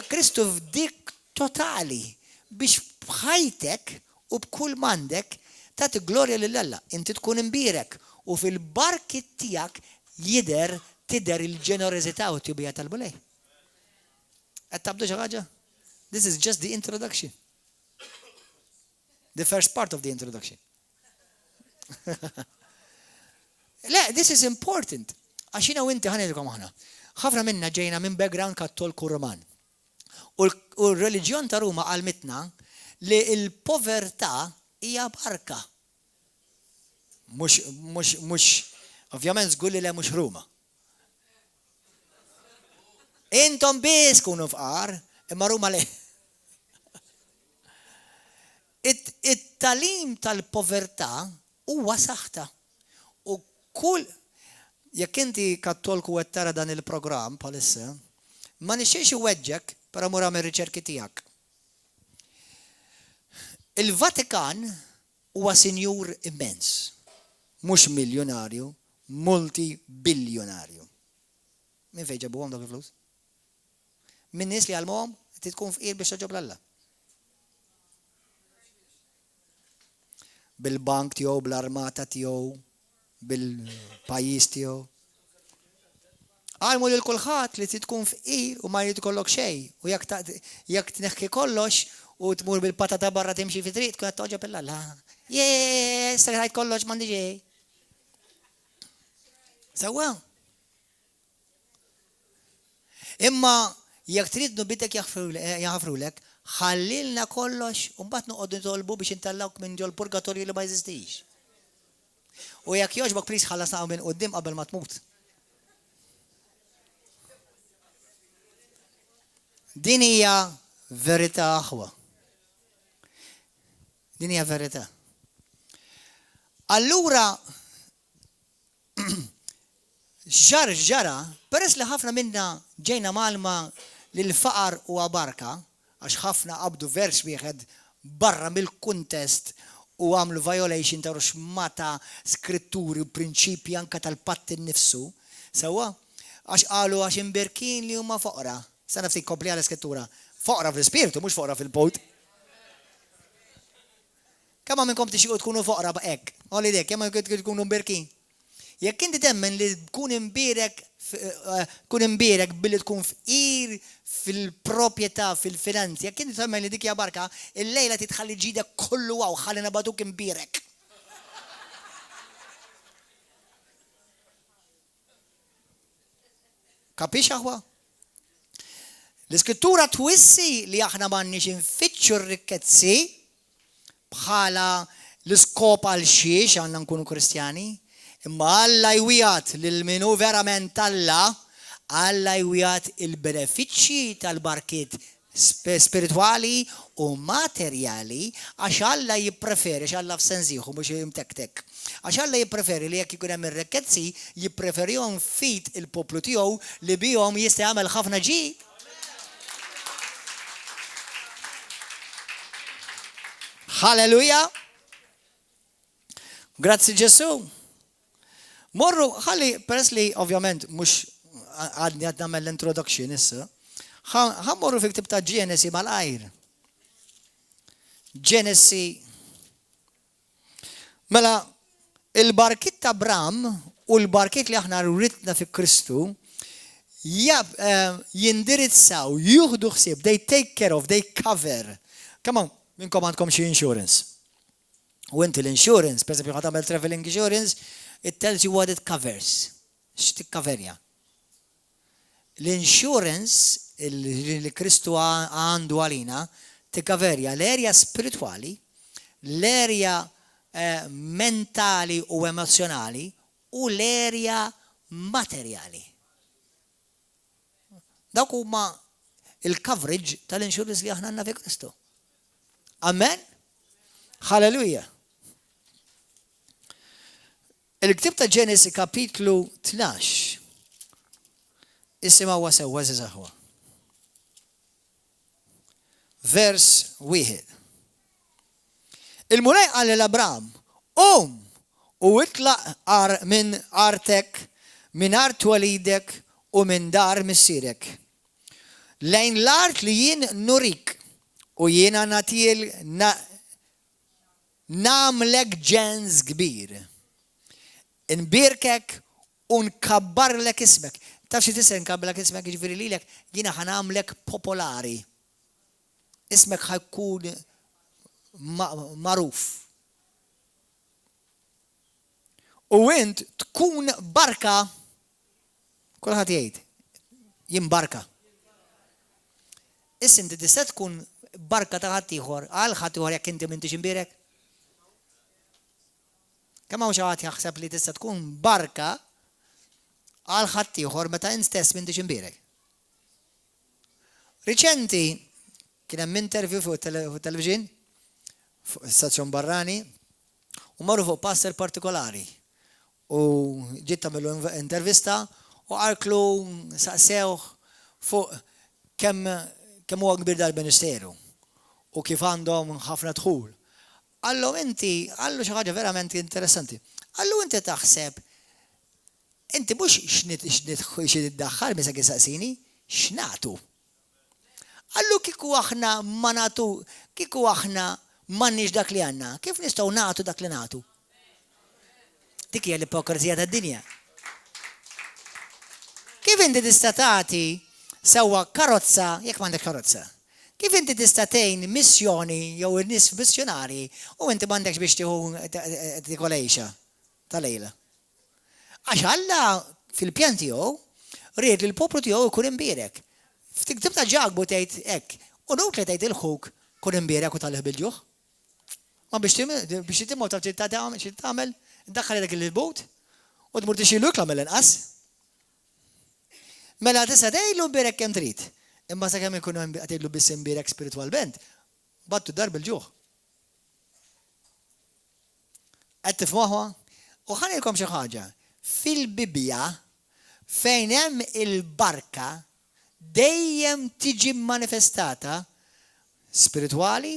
Kristu fdik totali biex bħajtek u b'kull mandek tagħti glorja lil Alla. Inti tkun imbirek u fil-barkit tiegħek tidher il-ġenerożità u tibija tal-bulej. Qed tabdu xi ħaġa? This is just the introduction. The first part of the introduction. This is important. Għax jiena u inti ħanedilkom aħna. Ħafna minna ġejna minn background kattoliku Roman. U l-reliġjon ta' Ruma għalmitna li l-povertà hija barka. Mhux ovvjament żgur li le mhux Ruma. Intom biss kunu fqar, imma Ruma le. It-talim tal-povertà huwa saħta. U kull jekk inti kattolku qed tara dan il-programm bħalissa, ma nixtiex iweġġek para mura mir-riċerki tiegħek. Il-Vatikan huwa sinjur immens. Mhux miljonarju, multi-biljonarju. Min fejn ġabuhom dak il-flus? Min nies li għalmuhom tkun fqir biex taġob l-Alla. Bil-bank tiegħu, bl-armata tiegħu, bil-pajjiż tiegħu. Għalmu lil kulħadd li tkun fqir u ma jrid ikollok xejn. U jekk tneħħi kollox u tmur bil-patata barra timxi fi triq tkun qed toġob l-Alla. Strajt kollox m'għandi xejn. Sewwa. Imma jekk tridnu bidek jaħfrulek, ħallilna kollox u mbagħad noqogħdu nitolbu biex intellawk minn ġol purgatorju li ma jeżistix. U jekk jogħġbok plis ħallasna minn quddiem qabel ma tmut. Din hija verità aħwa. Din hija verità. Allura ġara, peress li ħafna minna ġejna malma l-faqar u barka, għax ħafna qabdu vers wieħed barra mill-kuntest u għamlu violation ta' ruxmata skritturi u prinċipji anka tal-patt innifsu, sewa, għax qalu għax imbirkin li huma foqra. Sa nafsi kompli għal skrittura. Foqra fil-spiritu, mhux foqra fil-pot. Kemm minnkom tixtiequ tkunu foqra b'hekk? Oli dek, kemm tkunu imbirkin? Jekk inti temmen li tkun imbirek billi tkun fqir fil-proprjetà, fil-finanzi, jekk inti temmen li dik hija barka, il-lejla titħalli ġidek kollu għaw ħalli nabaduk imbirek. Kapix aħwa? L-iskrittura twissi li aħna m'għandniex infittxu r-rikkezzi bħala l-iskop għal xiex għandna nkunu Kristjani. Imma Alla jwijat lil-minu verament Alla, Alla jwijat il-benefiċċji tal-barkiet spirituali u materjali għax Alla jippreferi, għax Alla f'sensiħu mhux jimtektek. Għax Alla jippreferi li jekk ikun hemm ir-rikkezzi jippreferihom fit il-poplu tiegħu li bihom jista' jagħmel ħafna ġi. Halleluja! Grazzi Ġesu. Morru, ħalli, peress li ovvjament mhux għadni għad nagħmel l-introduction issa. Ħammorru fi ktib ta' Ġenesi mal-ajr. Ġenesi. Mela, il-barkit ta' Abram u l-barkit li aħna rritna fi Kristu jindirizzaw, juhdu ħsieb, they take care of, they cover. Come on, minnkom għandkom xi insurance. U inti l-insurance, per esempio, għatamel traveling insurance, it tells you what it covers. X'tikkaverja. L-insurance li Kristu għandu għalina tikkaverja l-erja spirituali, l-erja mentali u emozjonali u l-erja materjali. Dawk huma il-coverage tal-insurance li aħna għandna fi Kristu. Amen? Halleluja. Il-ktib ta' Ġenesi kapitlu 12 isimgħu sewwa żaħwa. Vers 1. Il-mulej qal l-Abram, u itlaq minn artek, minn art walidek u minn dar missierek. Lejn l-art li jien nurik u jiena natil namlek ġenz kbir. Inbirkek u nkabbarlek ismek. Taf xi tisser nkabbarlek ismek jiġifieri lilek jiena ħanamlek popolari. Ismek ħajkun magħruf. U int tkun barka, kulħadd jgħid, jimbarka. Issa inti tista' tkun barka ta' ħadd ieħor, għal ħadd ieħor jekk inti m'intix imbierek. Kemm hawn xi ħadd jaħseb li tista' tkun barka għal ħadd ieħor meta int stess m'intix imbierek. Riċenti kien hemm interview fuq television, fuq stazzjon barrani, u marru fuq pastor partikolari. U ġiet tagħmlu intervista u għarklu saqsewh fuq kemm huwa kbir dal-Ministeru u kif għandhom ħafna dħul. Allu inti, għallu xi ħaġa verament interessanti. Allu inti taħseb, inti mhux x'niddaħħal meta saqsini, x'nagħtu. Allu kieku aħna ma nagħtu, kieku aħna m'għandniex dak li għandna, kif nistgħu nagħtu dak li nagħtu? Dik hija l-ipokrizija tad-dinja. Kif inti tista' tagħti sewwa karozza jekk m'għandek karozza? Kif inti tista' tgħin missjoni jew in-nies missjonari u inti m'għandekx biex tieħu tikolejxa tal-lejla? Għax Alla fil-pjan tiegħu ried li l-poplu tiegħu jkun imbierek. F'tiktib ta' ġagbu tgħid hekk, u dawk li tgħid il-ħuk kun imbierek u talih bil-ġuħ. Ma biex timgħu tagħmel daħħal dak il-bot u tmur tixiluk l-għamil inqas. Mela tista' tgħidlu imbierek kemm trid. Imma sakemm ikun tgħidlu biss imbierek spiritualment, battu dar bil-ġuħ. Qed tifhmuha? U ħanilkom xi ħaġa. Fil-Bibja fejn hemm il-barka dejjem tiġi manifestata spirituali,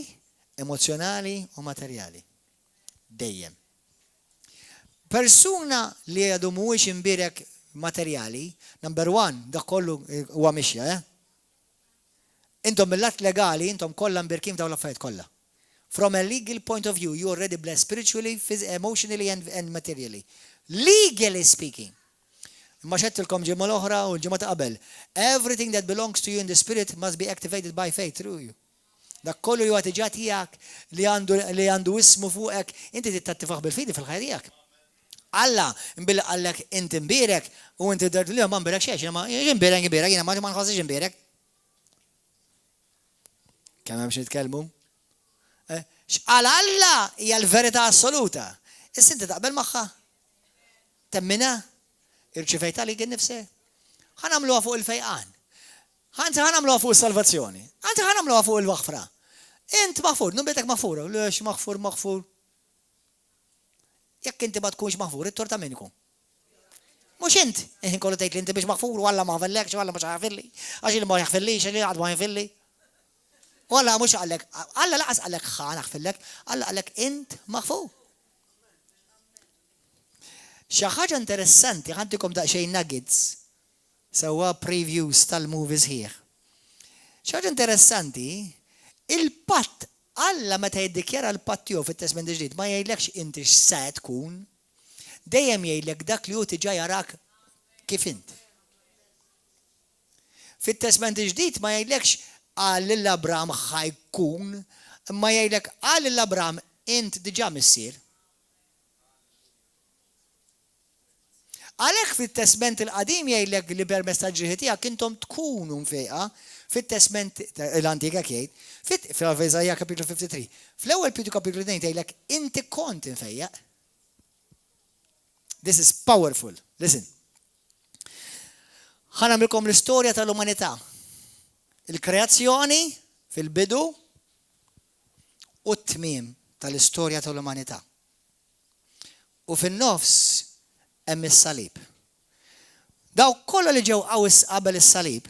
emozjonali u materjali. Dejjem. Persuna li għadu mhuwiex imbierek materjali, number one, dak kollu huwa mixja, Intom mill-lat legali, intom kollha mbirkim daw l-affarijiet kollha. From a legal point of view, you're already blessed spiritually, emotionally and materially. Legally speaking. Ma xettilkom ġimgħa l-oħra u l-ġimgħa ta' qabel. Everything that belongs to you in the spirit must be activated by faith through you. Dak kollu li għati ġatijak li għandu ismu fuqek, inti tittattifaħ bil-fidi fil-ħajja tiegħek. Alla, mbilla għallek inti mbirek u inti dardu li ma mbirek xiex, ma imbirek, jena ma nħossix imbirek. Kemm hemm xi nitkellmu? X'qal Alla hija l-verità assoluta. Issa inti taqbel magħha? Temmina? Irċivejta li kien nifsi? Ħanamluha fuq il-fejqan. Ħanti ħanamluha fuq is-salvazzjoni. Ħanti ħanamluha fuq il-waħfra. Int maħfur, numbetek maħfura. Lex maħfur. Jekk inti ma tkunx maħfur, it-torta min ikun. Mhux int. Kollu tgħid li inti biex maħfur u Alla ma ħafellekx, Alla mhux ħafilli. Għax il ma jaħfillix, li għad ma jħafilli. U Alla mhux qallek, Alla laqas qallek ħa naħfillek, Alla qallek int maħfur. Xi ħaġa interessanti ħantikom daqsxejn nuggets. Sewwa previews tal-movies here. Xi ħaġa interessanti, il-patt Alla meta jiddikjara l-patt tiegħu fit-Testament il-Ġdid ma jgħidlekx inti x'se tkun, dejjem jgħidlek dak li hu tiġa jarak kif int. Fit-Testament il-Ġdid ma jgħidlekx qal lil-Abraham ħajkun, imma jgħidlek qal lil-Abraham int diġà missier. Għalhekk fit-Testament il-qadim jgħidlek li permezz tal-ġrieħi tiegħek intom tkunu mfejqa fit-Testament l-Antika jgħid, f'Iżajja kapitlu 53. Fl-ewwel Pietru kapitlu 2 jgħidlek inti kont infejjaq. This is powerful. Listen. Ħanamilkom l-istorja tal-umanità. Il-kreazzjoni fil-bidu u t-tmiem tal-istorja tal-umanità. U fin-nofs hemm is-salib. Daw kollha li ġew qabel is-salib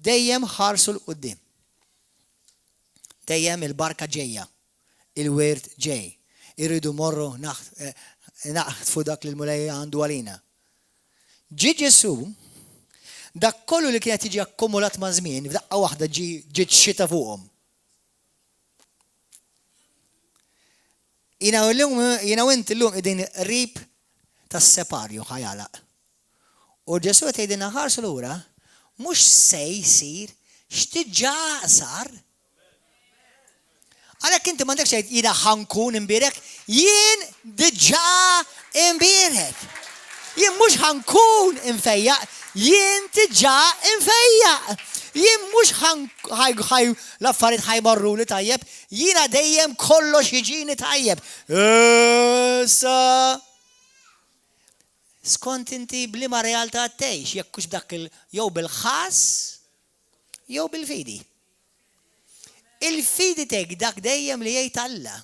dejjem ħarsu l-qudiem. Dejjem il-barka ġejja, il-wirt ġej. Irridu morru naqtfu dak li l-mulej għandu għalina. Ġi Ġesu, dak kollu li kienet jiġi akkumulat ma' żmien, f'daqqa waħda ġiet xita fuqhom. Jiena u inti llum qegħdin qrib tas-separju ħajalaq. U Ġesu qed jgħidilna ħarsu lura, mhux se jsir x'tiġà sar. Għalhekk inti m'għandekx tgħid jiena ħankun imbierek, jien diġà imbierek. Jien mhux ħankun infejjaq, jien diġà infejjaq. Jien mhux l-affarijiet ħajmorru li tajjeb, jiena dejjem kollox jiġini tajjeb. Issa skont inti bliema realtà tgħix, jekk hux dak jew bil-ħass jew bil-fidi. Il-fidi tgħid dak dejjem li jgħid Alla.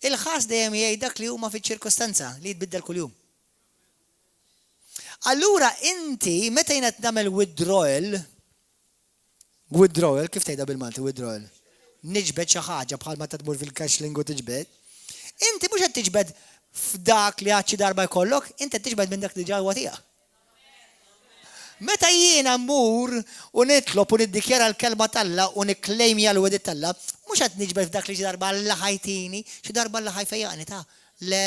Il-ħass dejjem jgħid dak li huma fiċ-ċirkostanza li jitbiddel kuljum. Allura inti meta jiena nagħmel withdrawal, kif tgħidha bil-Malti withdrawal? Niġbed xi ħaġa bħalma tmur fil-cashling u tiġbed. Inti mhux qed tiġbed f'dak li għadxi darba jkollok, inti tiġbed minn dak li ġalwa tiegħek. Meta jiena mmur u nitlob u niddikjara l-kelma Alla u nikklejmja l-wedit Alla, mhux qed niġbed f'dak li xi darba Alla ħajtini, xi darba Alla ħajfejjaqni ta' le,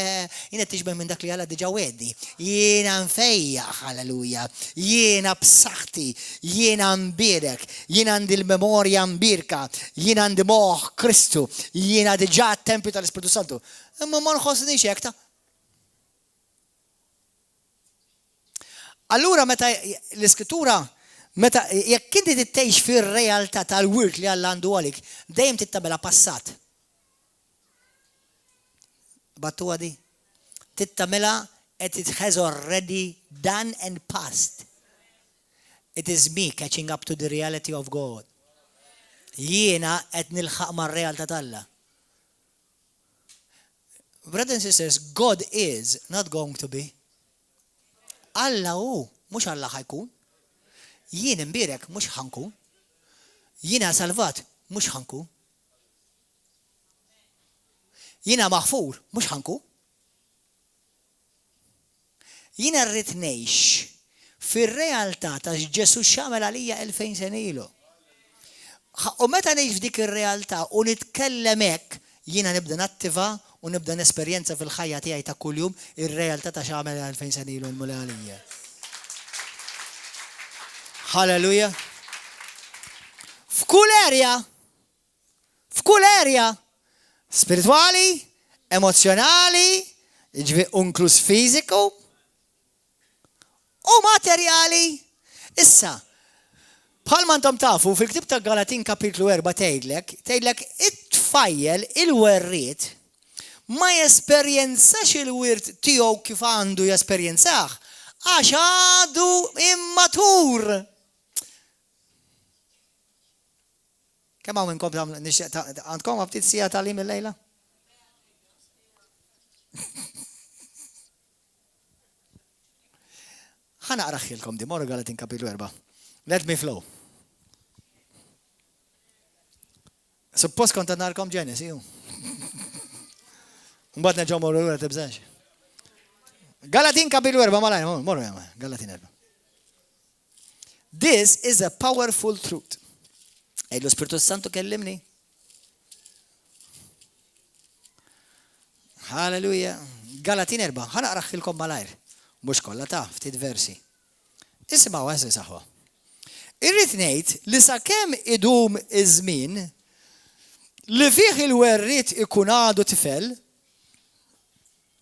jiena tiġbed minn dak li Alla diġà weddi. Jiena nfejjaq, halleluja. Jiena b'saħħti, jiena mbierek, jiena għandi l-memorja mbirka, jiena għandi moħħ Kristu, jiena diġà t-tempju tal-Ispiritu Santu. Imma ma nħossniex hekk ta'. Allura meta l-Iskrittura jekk inti tittgħix fir-realtà tal-wirt li Alla għandu għalik, dejjem tittabela passat. Battuha di. Tittamela it has already done and passed. It is me catching up to the reality of God. Jiena qed nilħaq mar-realtà tal-Alla. Brothers and sisters, God is not going to be. Alla hu, mhux Alla ħajkun. Jien imbierek mhux ħankun. Jiena salvat mhux ħankun. Jiena maħfur mhux ħankun. Jiena rrid ngħix fir-realtà ta' Ġesu x'għamel għalija 2000 sena ilu. U meta ngħix f'dik ir-realtà u nitkellem hekk, jiena nibda nattiva u nibda nesperjenza fil-ħajja tiegħi ta' kuljum ir-realtà ta' x'għamel 2000 sena ilu l-mula għalija. Halleluja. F'kull area spirituali, emozjonali, inkluż fiżiku u materjali. Issa, bħalma intom tafu fil-ktib ta' Galatin kapitlu 4 tgħidlek it-tfajjel il-werriet ma jesperjenzax il-wirt tiegħu kif għandu jesperjenzah għax għadu immatur. Kemm hawn minnkom għandkom ftit sija tal-im il-lejla? Ħana qraħħilkom di, morru Galatin kapitlu 4. Let me flow. Suppost kont narkom Genesis, ju. Mbagħad neġgħu morru lura tibżax. Galatin kapitlu 4 malajn, morru Galatin 4. This is a powerful truth. Lo Spiritu Santo kellimni. Hallelujah. Galatin 4, ħana qraħħilkom malajr. Mhux kollha ta' ftit versi. Isimgħu għażi saħwa. Irrid ngħid li sakemm idum iż-żmien li fih il-werriet ikun għadu tifel,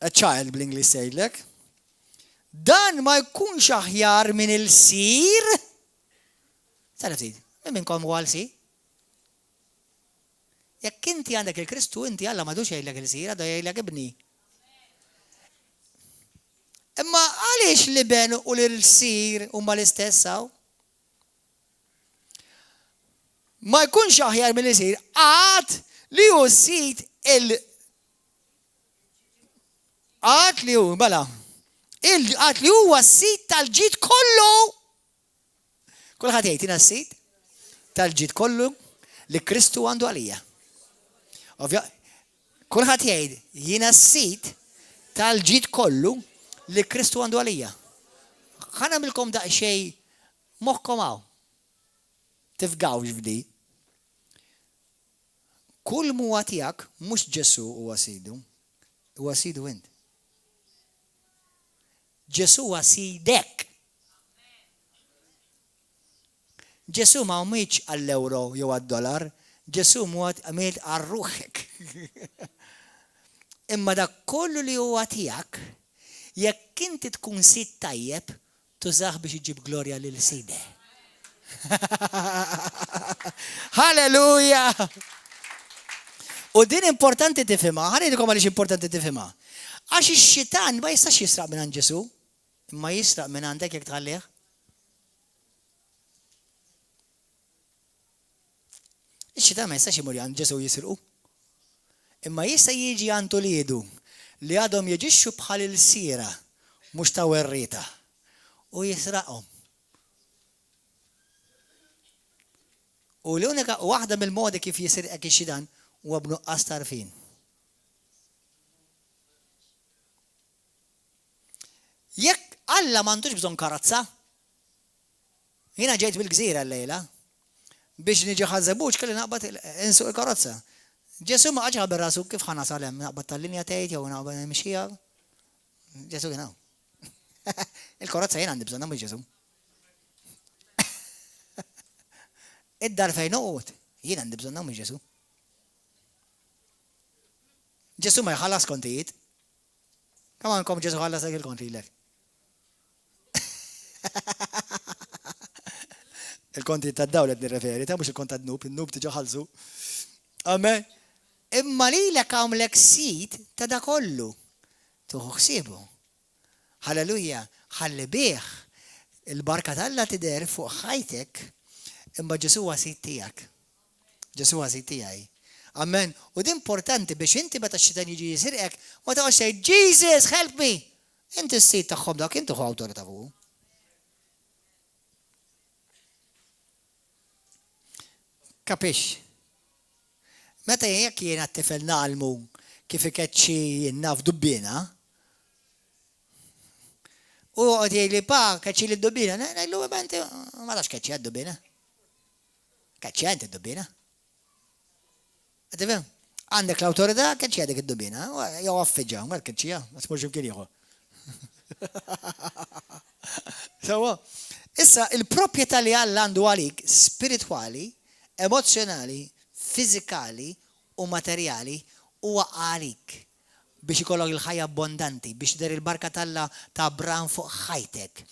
a child bl-Ingliż sejlek, dan ma jkunx aħjar minn il-sir. Sara ftit, minnkom huwa l-sir? Jekk inti għandek il-Kristu, inti Alla m'għadux jgħidlek il-sir, għadu jgħidlek ibni. Imma għaliex l-iben u l-sir huma l-istess hawn? Ma jkunx aħjar minn isir għad li hu sit għad li hu bala għad li huwa sit tal-ġid kollu. Kulħadd jgħid jiena s-sit tal-ġid kollu li Kristu għandu għalija. Kulħadd jgħid jiena s-sit tal-ġid kollu li Kristu għandu għalija. Ħa nagħmilkom daqsxejn moħħkom hawn. Tifgawx f'di. Kull muwa tiegħek mhux Ġesu huwa sidu, huwa sidu int. Ġesu huwa sidek. Ġesu ma mhix għall-euro jew għad-dollar, Ġesu għamilt għal-ruħek. Imma dak kollu li huwa tiegħek, jekk inti tkun sid tajjeb, tużaħ biex iġib glorja lil side. Halleluja! U din importanti tifhimha, ħaridilkom għaliex importanti tifhimha. Għax ix-xitan ma jistax jisraq minn għand Ġesu, imma jisraq minn għandek jekk tħallih. Ix-xitan ma jistax imur għand Ġesu jisrqu. Imma jista' jiġi għand uliedu li għadhom jeġixxu bħal il-sira mhux ta' werrieta u jisraqhom. U l-unika waħda mill-modi kif jisirqek ix-xitan huwa b'nuqqas tarfin. Jekk Alla m'għandux bżonn karazza, jiena ġejt bil-gżira llejla biex niġi ħażebuġ kelli naqbad insuq il-karozza. Ġesu ma qaġ bir-rasu kif ħana salem naqbad tal-linja tgħid jew naqbad nimxija. Ġesu kien hawn. Il-karozza jien għandi bżonna mhux Ġesu. Id-dar fejn noqgħod, jien għandi bżonna mhux Ġesu. Ġesu ma jħallas kontijiet. Kemm għandkom Ġesu ħallas dak il-konti lek. Il-konti tad-dawlet nirreferi, ta' mhux il-kont tad-nub, in-nub tiġi ħallsu. Amen. Imma lilek għamlek sit ta' da kollu. Tuħu ħsiebu. Halleluja, ħalli bih il-barka tal-Alla tidher fuq ħajtek, imma Ġesu huwa sit tiegħek. Ġesu huwa sit tiegħi. Amen. U din importanti biex inti meta x-xitan jiġi jisirqek, ma taqgħodx tgħid Jesus, help me. Inti s-sit tagħhom dak inti hu awtorità fuq. Kapix? Meta jekk jiena t-tifel nagħlmu kif ikeċċi n-naf dubbina, u qed jgħidli pa keċċi li d-dubbina, ngħidlu inti ma tafx keċċi għad-dubbina. Keċċi inti d-dubbina. Tifhem? Għandek l-awtorità keċċi dik id-dubbina, jew affiġġa, ma keċċija, ma tmurx imkien ieħor. Sewa, issa il-proprjetà li Alla għandu għalik spiritwali, emozjonali, fiżikali u materjali huwa għalik biex ikollok il-ħajja abbondanti, biex der il-barka tal-Alla ta' Abraham fuq ħajtek.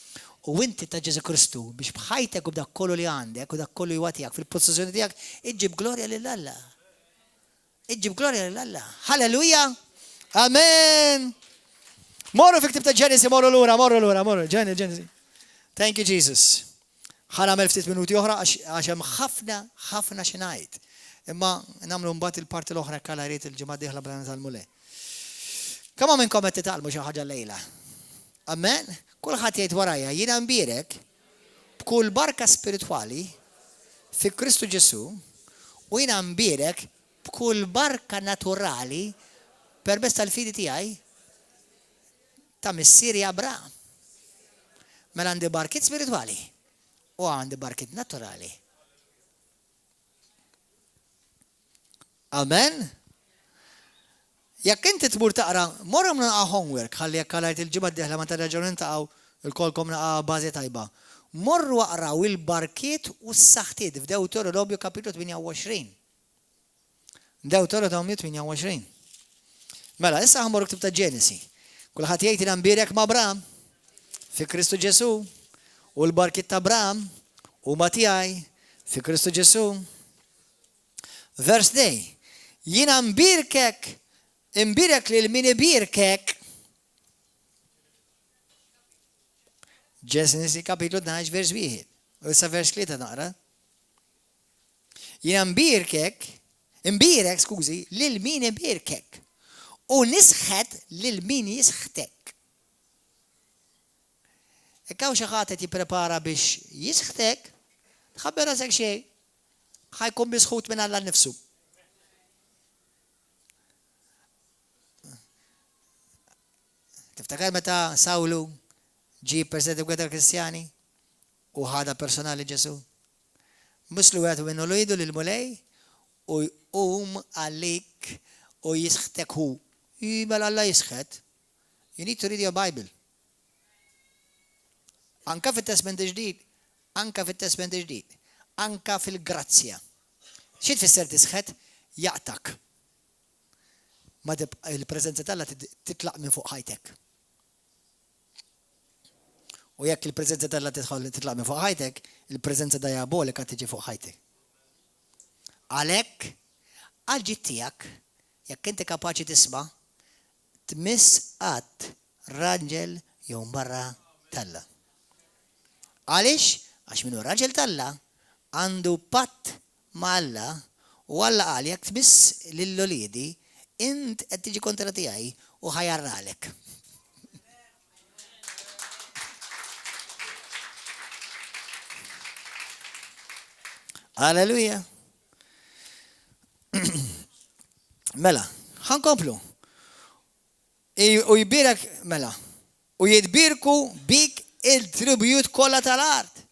U inti ta' Ġesu Kristu biex bħajtek u b'dak kollu li għandek u dak kollu jwatijak fil-possessjoni tiegħek iġġib glorja lil Alla. Iġġib glorja lil Alla. Halleluja! Amen! Morru fi ktib ta' Ġenesi, morru Ġenesi. Thank you, Jesus. ħanamel ftit minuti oħra għax hemm ħafna xi ngħid. Imma nagħmlu mbagħad il-parti l-oħra kalla jrid il-ġimgħa d-dieħla bla tal-mule. Kemm minnkom qed titgħallmu xi ħaġa lejla? Amen? Kulħadd jgħid warajja jiena nbierek b'kull barka spiritwali fi Kristu Ġesu u jiena nbierek b'kull barka naturali permezz tal-fidi tiegħi ta' missieri Abraham. Mela għandi barkit spiritwali u għandi barkit naturali. Amen? Jekk inti tmur taqra, morhom naqa' homework, ħalli jekk għalajt il-ġimgħa d-dieħla ma tarġgħu nintaqgħu il-kolkom naqa' bażi tajba. Morru waqraw il-barkiet u s-saħħtiet f'Dewteronomju kapitlu 28. Deuteronomju 28. Mela, issa ħammorru ktib ta' Ġenesi. Kulħadd jgħid jiena nbierek ma' Abraham fi Kristu Ġesu u l-barkiet ta' Abraham huma tiegħi fi Kristu Ġesu. Vers 2. Jiena nbierkek lil min ibierkek. Ġenesi kapitlu 12 vers 1. U issa vers 3 naqra. Jiena nbierkek lil min ibierkek. U nisħet lil min jisħtek. Ekkaw xi ħadd qed jipprepara biex jisħtek, tħabber rasek xejn, ħajkun bisħut minn Alla nnifsu. Tiftakar meta Sawlu ġie President gweda Kristjani u ħada personali Ġesu. Muslu għatu minnu l-ujdu l-mulej u għalik u jisħtek hu. Mela Alla jisħet. You need to read your Bible. Anka fit-Testament ġdid, anka fil-grazzja. Xi tfisser tisħet? Jaqtak. Ma il-preżenza talla titlaq minn fuq ħajtek. U jekk il-preżenza talla titlaq minn fuq ħajtek, il-preżenza diabolika tiġi fuq ħajtek. Għalhekk għal-ġid tiegħek, jekk inti kapaċi tisma', tmiss qatt raġel jew barra talla. Għaliex? Għax minnu raġel talla għandu patt ma' Alla u Alla qal jekk tmiss lill-oliedi int qed tiġi kontra tiegħi u ħajarralek. Alleluja. Mela, ħankomplu. U jibirek, mela, u jidbirku bik il-tribut kollha tal-art.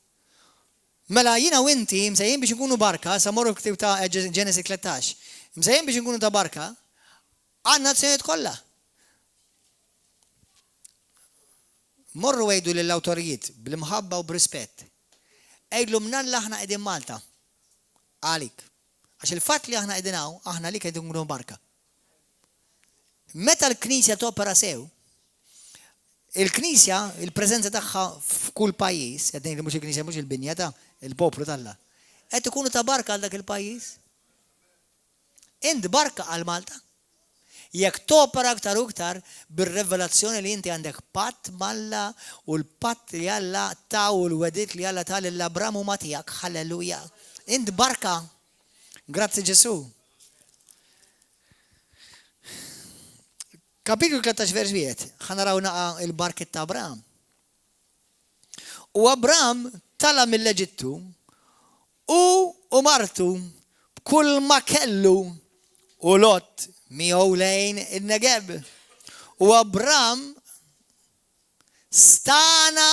Mela jina u inti msejjin biex nkunu barka, sa morru ktib ta' Ġenesi 13. Msejjin biex nkunu ta' barka, għan nazzjonijiet kollha. Morru għajdu lill-awtorijiet bl-imħabba u b'rispett. Għajdlu mnalla aħna qegħdin Malta. Għalik. Għax il-fatt li aħna qegħdin hawn, aħna li qegħdin nkunu barka. Meta l-Knisja topera sew, il-Knisja, il-preżenza tagħha f'kull pajjiż, qed ngħid mhux il-Knisja mhux il-binja ta' il-poplu tagħha. Qed ikunu ta' barka għal dak il-pajjiż. Int barka għal Malta. Jekk topera aktar u aktar bir-revelazzjoni li inti għandek patt malla u l-patt li Alla ta' u l-wedit li Alla ta' lill-Abraham huma tiegħek, halleluja. Int barka. Grazzi Ġesu. Kapitlu 13 vers 1, ħanaraw naqa il-barket ta' Abraham. U Abraham tala mill-Eġittu u martu b'kull ma kellu u Lot miegħu lejn in-Negeb. U Abraham stana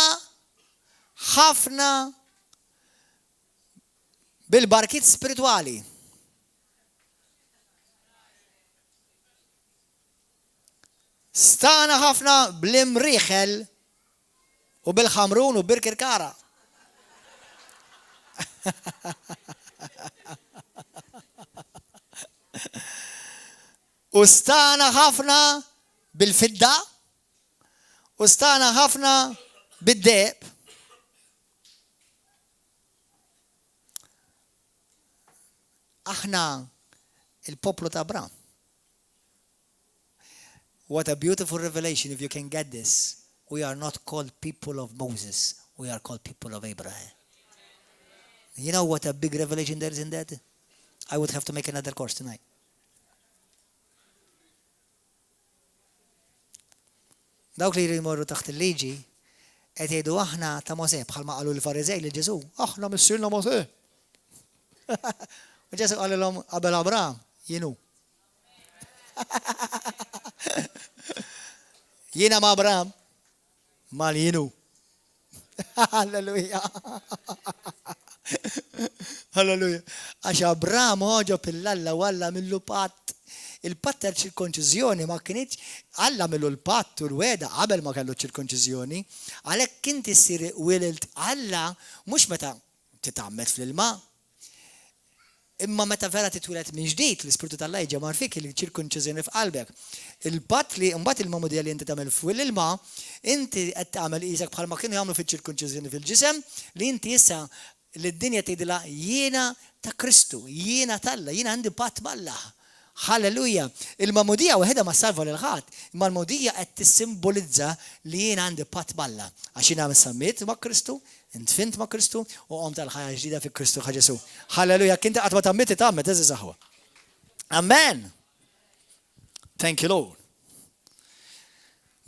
ħafna bil-barkit spirituali. Stana ħafna bl-imriħel u bil-ħamrun u bil-kirkara. U stana ħafna bil-fidda u stana ħafna bid-deb. Aħna il-poplu ta' Abraham. What a beautiful revelation if you can get this. We are not called people of Moses. We are called people of Abraham. You know what a big revelation there is in that? I would have to make another course tonight. Dawk li jmorru taħt il-liġi qed jgħidu aħna ta' Mosè bħalma qalu l-Fariżej li Ġesu, aħna missierna Mosè. U Ġesu qalilhom qabel Abraham, jienu. Jiena ma' Abraham mal jienu. Halleluja. Halleluja. Għax Abraham ħoġo pil-Alla walla millu patt. Il-patt tal-ċirkonċiżjoni ma kienx Alla millu l-patt u l-weda qabel ma kellu ċirkonċiżjoni, għalhekk inti ssir wilt Alla mhux meta titgħammed fl-ilma. Imma meta vera titwilet minn ġdid l-Ispirtu tal-Alla jiġi fik il-ċirkonċiżjoni f'qalbek. Il-patt li mbagħad il-mamudija li inti tagħmel fuq l-ilma, inti qed tagħmel qisek bħalma kienu jagħmlu fiċ-ċirkonċiżjoni fil-ġisem li inti issa lid-dinja tgħidilha jiena ta' Kristu, jiena tal-Alla, jiena għandi patt mal-Alla. Halleluja. Il-mamudija waħedha ma salva lil ħadd, imma l-mamudija qed tissimbolizza li jiena għandi patt mal-Alla. Għax jiena sammit ma' Kristu, intfint ma' Kristu u qom tal-ħajja ġdida fi Kristu Ġesu. Halleluja. Kinti qatt ma tammiti tagħmel eżi saħwa. Amen. Thank you Lord.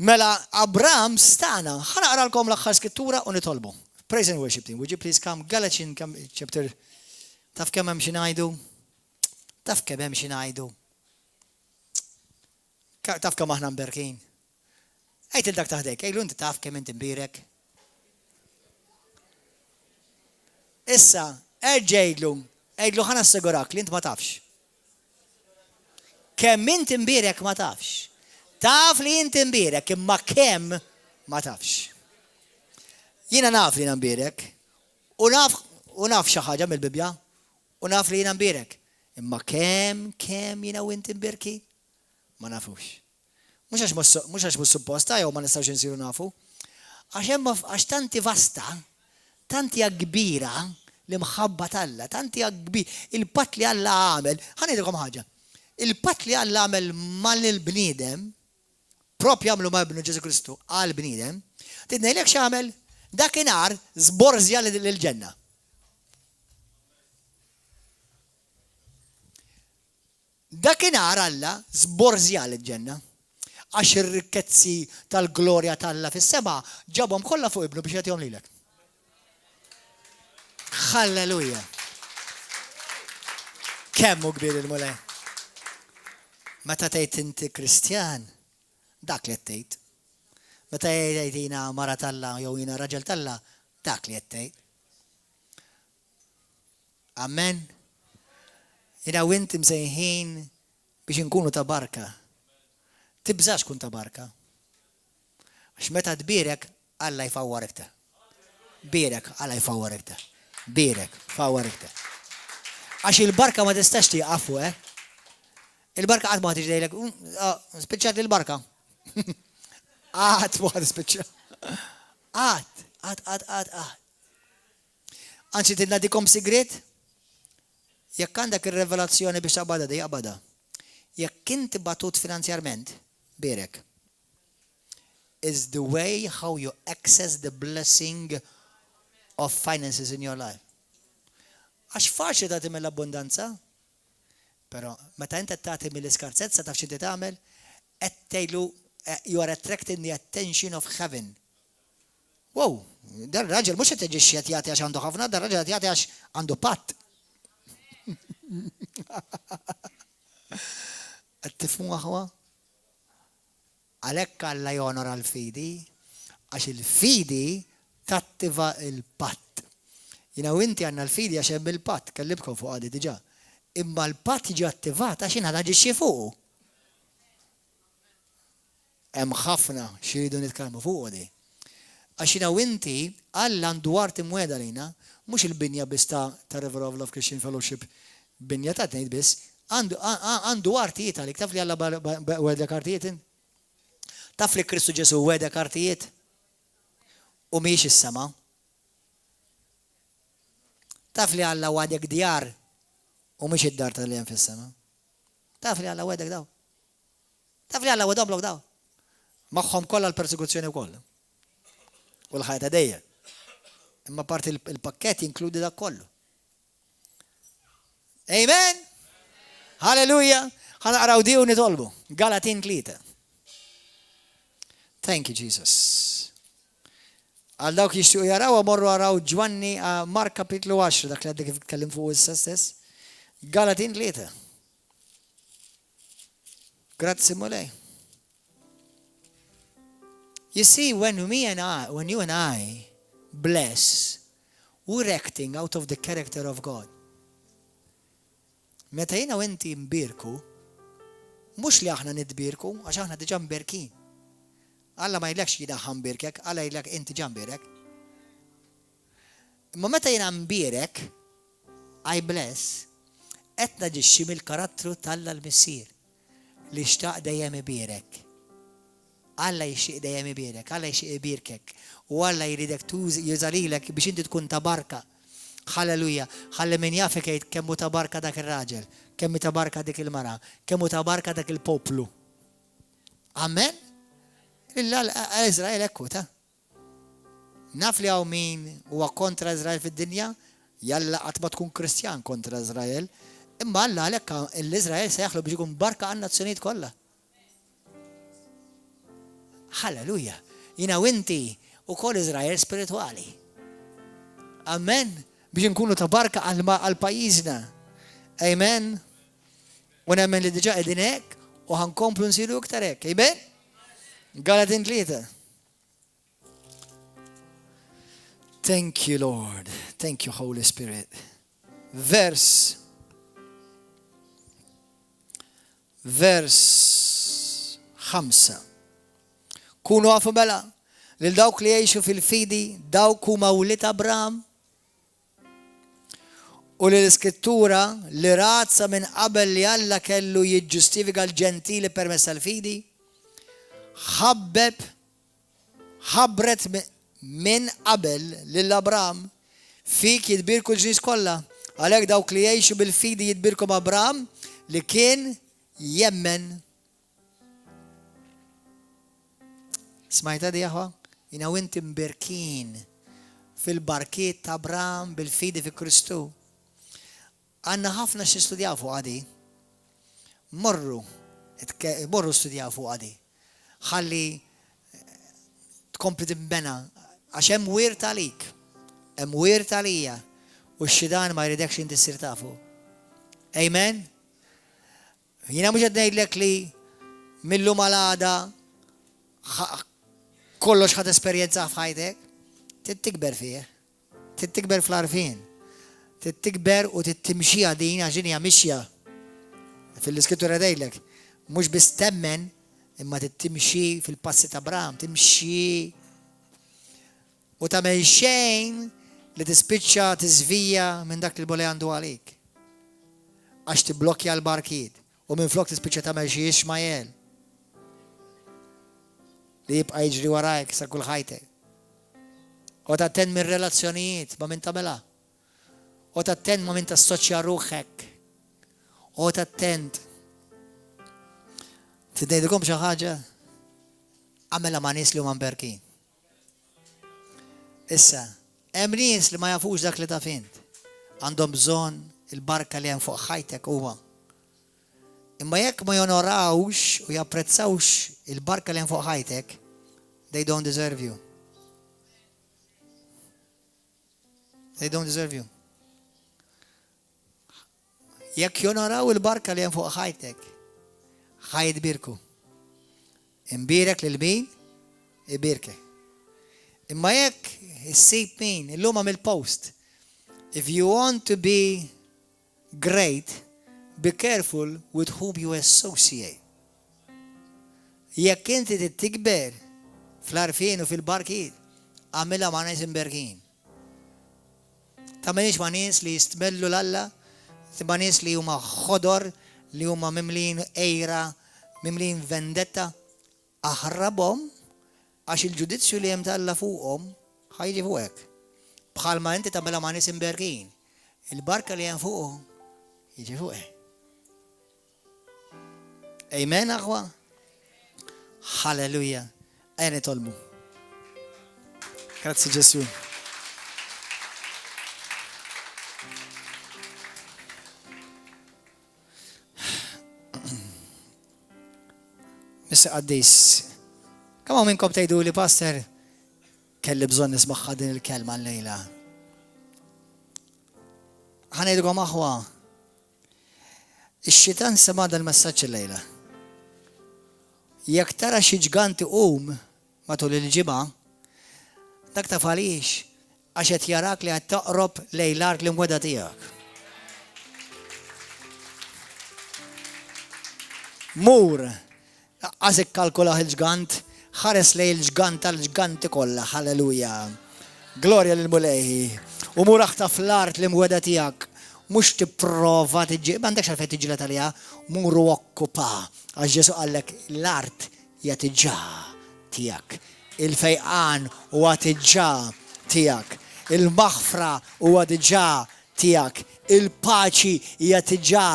Mela Abraham stana, ħanaqralkom l-aħħar skrittura u nitolbu. Praise and worship team. Would you please come? Galatians chapter. Taf kemm hemm xi ngħidu? Taf kemm hemm xi ngħidu? Taf kemm aħna mberkin. Ejt il-dak taħdek, ejlu inti taf kemm inti mbirek. Issa, ejlu ħana assigurak li inti ma tafx. Kemm inti mbirek ma tafx. Taf li inti mbirek imma kemm ma tafx. Jiena naf li jiena mbirek u naf xi ħaġa mill-Bibja u naf li jiena mbirek. Imma kemm jiena u inti mbirki ma nafux. Mhux għax mhux supposta jew ma nistgħux insiru nafu. Għax tanti vasta, tanti kbira li mħabba tal-Alla, tanti kbir. Il-patt li Alla għamel, ħanidilkom ħaġa. Il-patt li Alla għamel mal-bniedem, propju għamlu ma' ibnu Ġesu Kristu għal-bniedem, tidnejlek x'għamel dakinhar żborzja lill-ġenna. Dakinhar Alla żborzja lill-ġenna. Għax ir-rikkezzi tal-glorja tal-Alla fis-seba ġabhom kollha fuq ibnu biex jagħtihom lilek. Halleluja. Kemm hu kbir il-mulej. Meta tgħid inti Kristjan, dak li qed tgħid. Meta jgħid jiena mara tal-Alla jew jiena raġel tal-Alla, dak li qed tgħid. Amen. Jiena u inti msejħin biex inkunu ta' barka. Tibżax kun ta' barka. Għax meta tbirek, Alla jfawwarek ta'. Birek, Alla jfawwarek ta'. Birek, fawwarek ta'. Għax il-barka ma tistax tiqafu, Il-barka għad ma tiġdejlek, spiċċat il-barka. Għad ma tispiċċat. Għad. Anzi, tidnadikom sigret? Jekk għandek ir-revelazzjoni biex taqbada di jaqbada. Jekk inti batut finanzjarment, birek, is the way how you access the blessing of finances in your life. Għax faċli tagħti mill-abbondanza, però meta inti tagħti mill-iskarzezza taf x'inti tagħmel, qed tgħidu you are attracting the attention of heaven. Wow, dar raġel mhux qed tiġix qed jagħti għax għandu ħafna, dar raġel qed jagħti għax għandu patt. Qed tifhmu aħwa? Għalhekk Alla jonora l-fidi, għax il-fidi tattiva il-patt. Jiena u inti għandna l-fidi għax hemm il-patt, kellibkom fuq għadi diġà. Imma l-patt jiġi attivat għax jiena naġixxi fuqu. Hemm ħafna xiridu nitkellmu fuq għadi. Għax jiena u inti Alla għandu art imweda lina, mhux il-binja biss ta' River of Love Christian Fellowship, binja ta' tnejn biss, għandu artijiet għalik, taf li Alla wedek artijiet? Taf li Kristu Ġesu wedek artijiet? U miex is-sema. Taf li Alla wedek djar u miex id-dar tal-li hemm fis-sema. Taf li Alla wedek daw. Taf li Alla wedoblok daw. Magħhom kollha l-persekuzzjoni wkoll. U l-ħajta dejjem. Imma parti il-pakket jinkludi dak kollu. Amen? Hallelujah. Ħanaqraw di u nitolbu. Galatin 3. Thank you, Jesus. Għal dawk jixtiequ jaraw morru għaraw Ġwanni Mark kapitlu 10 dak li għaddi kif tkellim fuq issa stess. Galatin 3. Grazzi mulej. You see, when you and I bless, we're acting out of the character of God. Meta jiena u inti mbirku, mhux li aħna nidbirku, għax aħna diġà mbirkin. Alla ma jilekx jidaħħan birkek, Alla jilek inti ġambirek. Ma meta jiena mbirek, I bless, qed naġixxi mill-karattru tal-Alla l-Missier li xtaq dejjem ibirek. Alla jixtieq dejjem ibirek, Alla jixtieq ibirkek. U Alla jridek jużalilek biex inti tkun ta' barka. Halleluja. Ħalli min jafek jgħid kemm hu ta' barka dak ir-raġel, kemm ta' barka dik il-mara, kemm hu ta' barka dak il-poplu. Amen? Illa l-Izrael ekku ta'. Naf li hawn min huwa kontra Izrael fid-dinja, jalla qatt ma tkun Kristjan kontra Izrael, imma Alla għalhekk l-Izrael se jaħlu biex ikun barka għan-nazzjonijiet kollha. Halleluja. Jiena u inti ukoll Izrael spirituali. Amen. Biex nkunu ta' barka għal-pajjiżna. Amen. U nemmen li diġà qegħdin hekk u ħankomplu nsiru iktar hekk. Amen. Galatin 3. Thank you, Lord. Thank you, Holy Spirit. Verse 5. Kunu għafu bela, lil dawk li jgħixu fil-fidi, dawk huma wlied Abraham, u l-iskrittura li razza minn qabel li Alla kellu jiġġustifika l-ġentili permezz tal-fidi, ħabbret minn qabel lil Abraham fik jitbirku l-ġnies kollha. Għalhekk dawk li jgħixu bil-fidi jitbirku ma' Abraham li kien jemmen. Smajta di jaħwa? Jina u inti mbirkin fil-barkiet ta' Abraham bil-fidi fi Kristu. Għanna ħafna xi studjaw fuq għadi. Morru studjaw fuq għadi. Ħalli tkompli timbena għax hemm wirt għalik, hemm wirt għalija u x-xidan ma jridekx inti ssir tafu. Amen? Jiena mhux qed ngħidlek li millum għal-għada kollox ħadd esperjenza f'ħajtek, tikber fih, tikber fl-arfin, tikber u timxija din għax hija mixja. Fil-iskrittura dejlek, mhux biss temmen imma timxi fil-passi ta' Abraham, timxi u tagħmel xejn li tispiċċa tiżvija minn dak li l-bole għandu għalik. Għax tibblokja l-barkiet u minn flok tispiċċa tagħmel xi Ishmael li jibqa' jiġri warajk sa kull ħajtek. U tattent minn relazzjonijiet ma' min tagħmelha. U tattent ma' min tassoċja ruħek. U tattent. Tidejdukom xi ħaġa? Għamela ma' nies li huma mberkin. Issa, hemm nies li ma jafux dak li taf int. Għandhom bżonn il-barka li hemm fuq ħajtek huwa. Imma jekk ma jonorawx u japprezzawx il-barka li hemm fuq ħajtek, they don't deserve you. They don't deserve you. Jekk jonoraw il-barka li hemm fuq ħajtek, ħajdbirku. Imbirek lil min, ibirkek. Imma jekk issib min, illum għamil post. If you want to be great, be careful with whom you associate. Jekk inti tikber fl-arfin u fil-barkiet, għamilha ma' nies imberkin. Tagħmilx ma' nies li jistmellu l-Alla, ma' nies li huma ħodor, li huma mimlin ejra, mimlin vendetta, aħrabhom għax il-ġudizzju li hemm tal-Alla fuqhom ħajġi fuqek. Bħalma inti tagħmilha ma' nies imberkin. Il-barka li hemm fuqhom jiġi fuqek. Amen, aħwa? Halleluja. Ejja nitolbu. Grazzi Ġesu. Mr. Addis. Kemm minnkom tgħidu li pastor kelli bżonn nismaħħa din il-kelma llejla. Ħanejdulkom aħwa. Ix-xitan sema' dan il-messaġġ illejla. Jekk tara xi ġgant iqum matul il-ġimgħa, dak taf għaliex għax qed jarak li qed toqrob lejn l-art l-imweda tiegħek. Mur, laqqas ikkalkulaħ il-ġgant, ħares lejn il-ġgant tal-ġganti kollha, halleluja. Glorja lil Mulej. U mur aħtaf l-art l-imweda tiegħek. Mux tipprova tiġi, m'għandekx għalfejn tiġilet għaliha, muru okkupa. Għax Ġesu qallek l-art hija tiġà tiegħek. Il-fejqan huwa tiġà tiegħek. Il-maħfra huwa diġà tiegħek. Il-paċi hija tiġà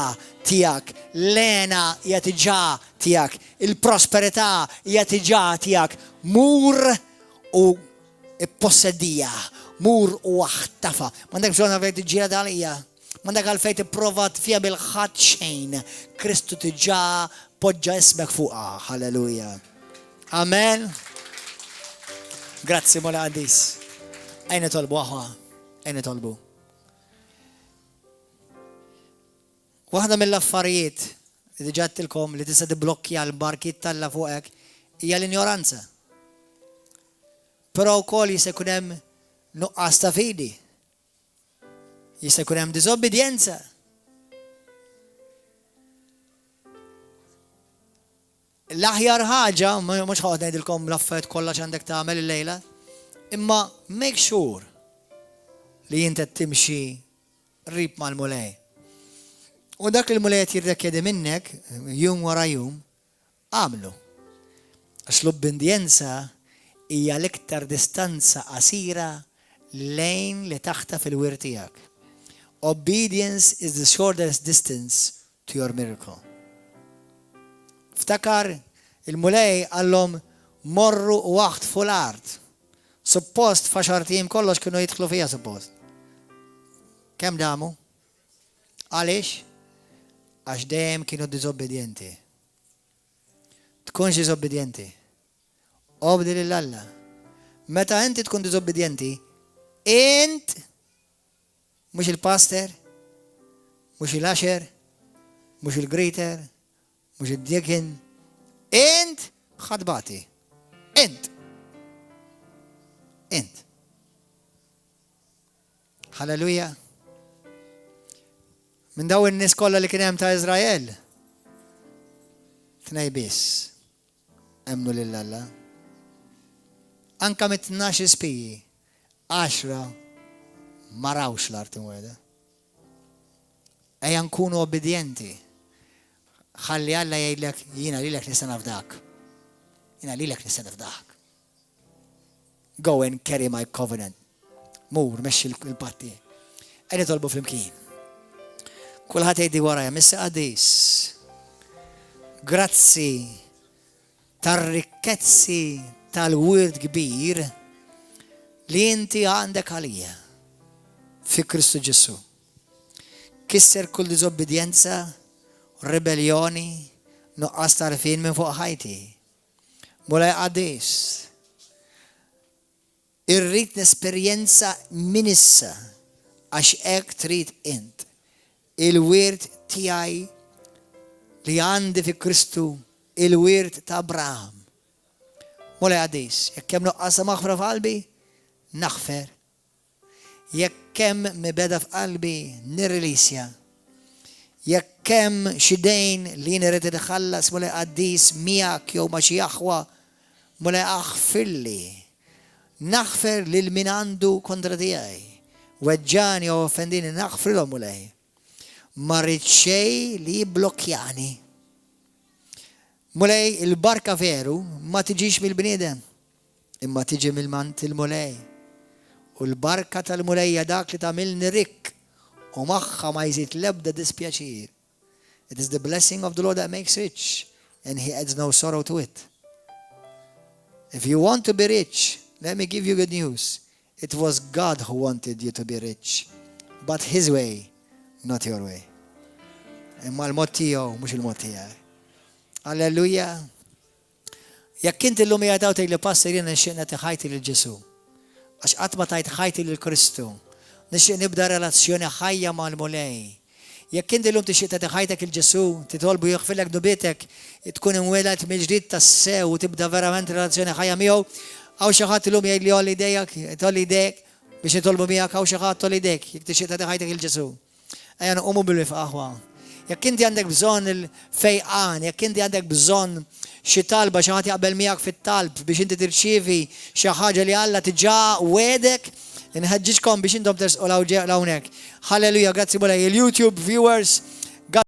tiegħek. L-għena hija tiġà tiegħek. Il-prosperità hija tiġà tiegħek. Mur u possedija. Mur u aħtafa. M'għandekx bżonn għalfejn tiġilet għalija. M'għandek għalfejn tipprova tfija bil-ħadd xejn. Kristu tiġà poġġa ismek fuqha. Halleluja. Amen. Grazzi Mulej Addis. Ejn tolbu aħwa. Ejn tolbu. Waħda mill-affarijiet li diġà għedtilkom li tista' tiblokkja l-barkiet talla fuqek hija l-injoranza. Però wkoll jista' jkun hemm nuqqas ta' fidi. Jista' jkun hemm diżobbedjenza. L-aħjar ħaġa, mhux ħadd ngħidilkom l-affarijiet kollha x'għandek tagħmel illejla, imma make sure li inti timxi qrib mal-Mulej. U dak li l-Mulej qed jirrikjedi minnek jum wara jum, għamlu. Għax l-obbedjenza hija l-iktar distanza qasira lejn li taħta fil-wir tiegħek. Obedience is the shortest distance to your miracle. Ftakar il-Mulej għallhom morru waħt fuq l-art. Suppost faċartijim kollox kienu jidħlu fija suppost. Kemm damu? Għaliex? Għax dejjem kienu diżobbedjenti. Tkunx diżobbedjenti. Obdi lill-Alla. Meta inti tkun diżobbedjenti, int mhux il-pastor, mhux il-għaxer, mhux il-greeter, mhux id-deacon, int ħadbati. Int. Halleluja. Minn daw in-nies kollha li kien hemm ta' Iżrael. Tnej biss emnu lill-Alla. Anka mit-12 spiji, 10 ma rawx l-art imweda. Ejja nkunu obbedjenti. Ħalli Alla jgħidlek jiena lilek nista' nafdak. Jiena lilek nista' nafdak. Go and carry my covenant. Mur, mexxi l-patti. Ejja tolbu flimkien. Kulħadd jgħidi warajja, Mr. Addis. Grazzi tar-rikkezzi tal-wird kbir li inti għandek għalija fi Kristu Ġesu. Kisser kull diżobbedjenza, rebellioni, nuqqas tarfin minn fuq ħajti. Mulej Addis. Irrid nesperjenza minn issa għax hekk trid int. Il-wirt tiegħi li għandi fi Kristu, il-wirt ta' Abraham. Mulej Addis, jekk hemm nuqqas maħfra f'qalbi, naħfer. Jekk hemm mibeda f'qalbi, nirrilisja. Jekk hemm xi dejn li nirid idħallas Mulej Addis miegħek jew ma' xi aħwa, Mulej aħfirli. Naħfer lil min għandu kontra tiegħi. Weġġani jew offendini naħfrilhom Mulej. Ma rrid xejn li jiblokkjani. Mulej, il-barka veru ma tiġix mill-bniedem, imma tiġi mill-mant il-Mulej. U l-barka tal-Mulej hija dak li tagħmilni rik u magħha ma jżid l-ebda dispjaċir. It is the blessing of the Lord that makes rich, and he adds no sorrow to it. If you want to be rich, let me give you good news. It was God who wanted you to be rich, but his way, not your way. Imma l-mod tiegħu mhux il-mod tiegħi. Alleluja. Jekk inti llum jgħidaw tgħid li pastor jiena nixtieq nagħti ħajti lil Ġesu. Għax qatt ma tajt ħajti lil Kristu. Nixtieq nibda relazzjoni ħajja mal-mulej. Jekk inti llum tixtieq tagħti ħajtek il Ġesu, titolbu jagħfirlek dubietek, tkun imweled mill-ġdid tas-sew u tibda verament relazzjoni ħajja miegħu, hawn xi ħadd illum jgħid li ħolli idejek, tolli idejk biex nitolbu miegħek hawn xi ħadd tolli idejk, jekk tixtieq tagħti ħajtek il Ġesu. Ejja nqumu bil-wifqa aħwa. Jekk inti għandek bżonn il-fejqan, jekk inti għandek bżonn xi talba xi ħadd jaqbel miegħek fit-talb biex inti tirċievi xi ħaġa li Alla diġà wedek, inħeġġiġkom biex intom tersqu hawnhekk. Halleluja, grazzi mulej. Il-YouTube viewers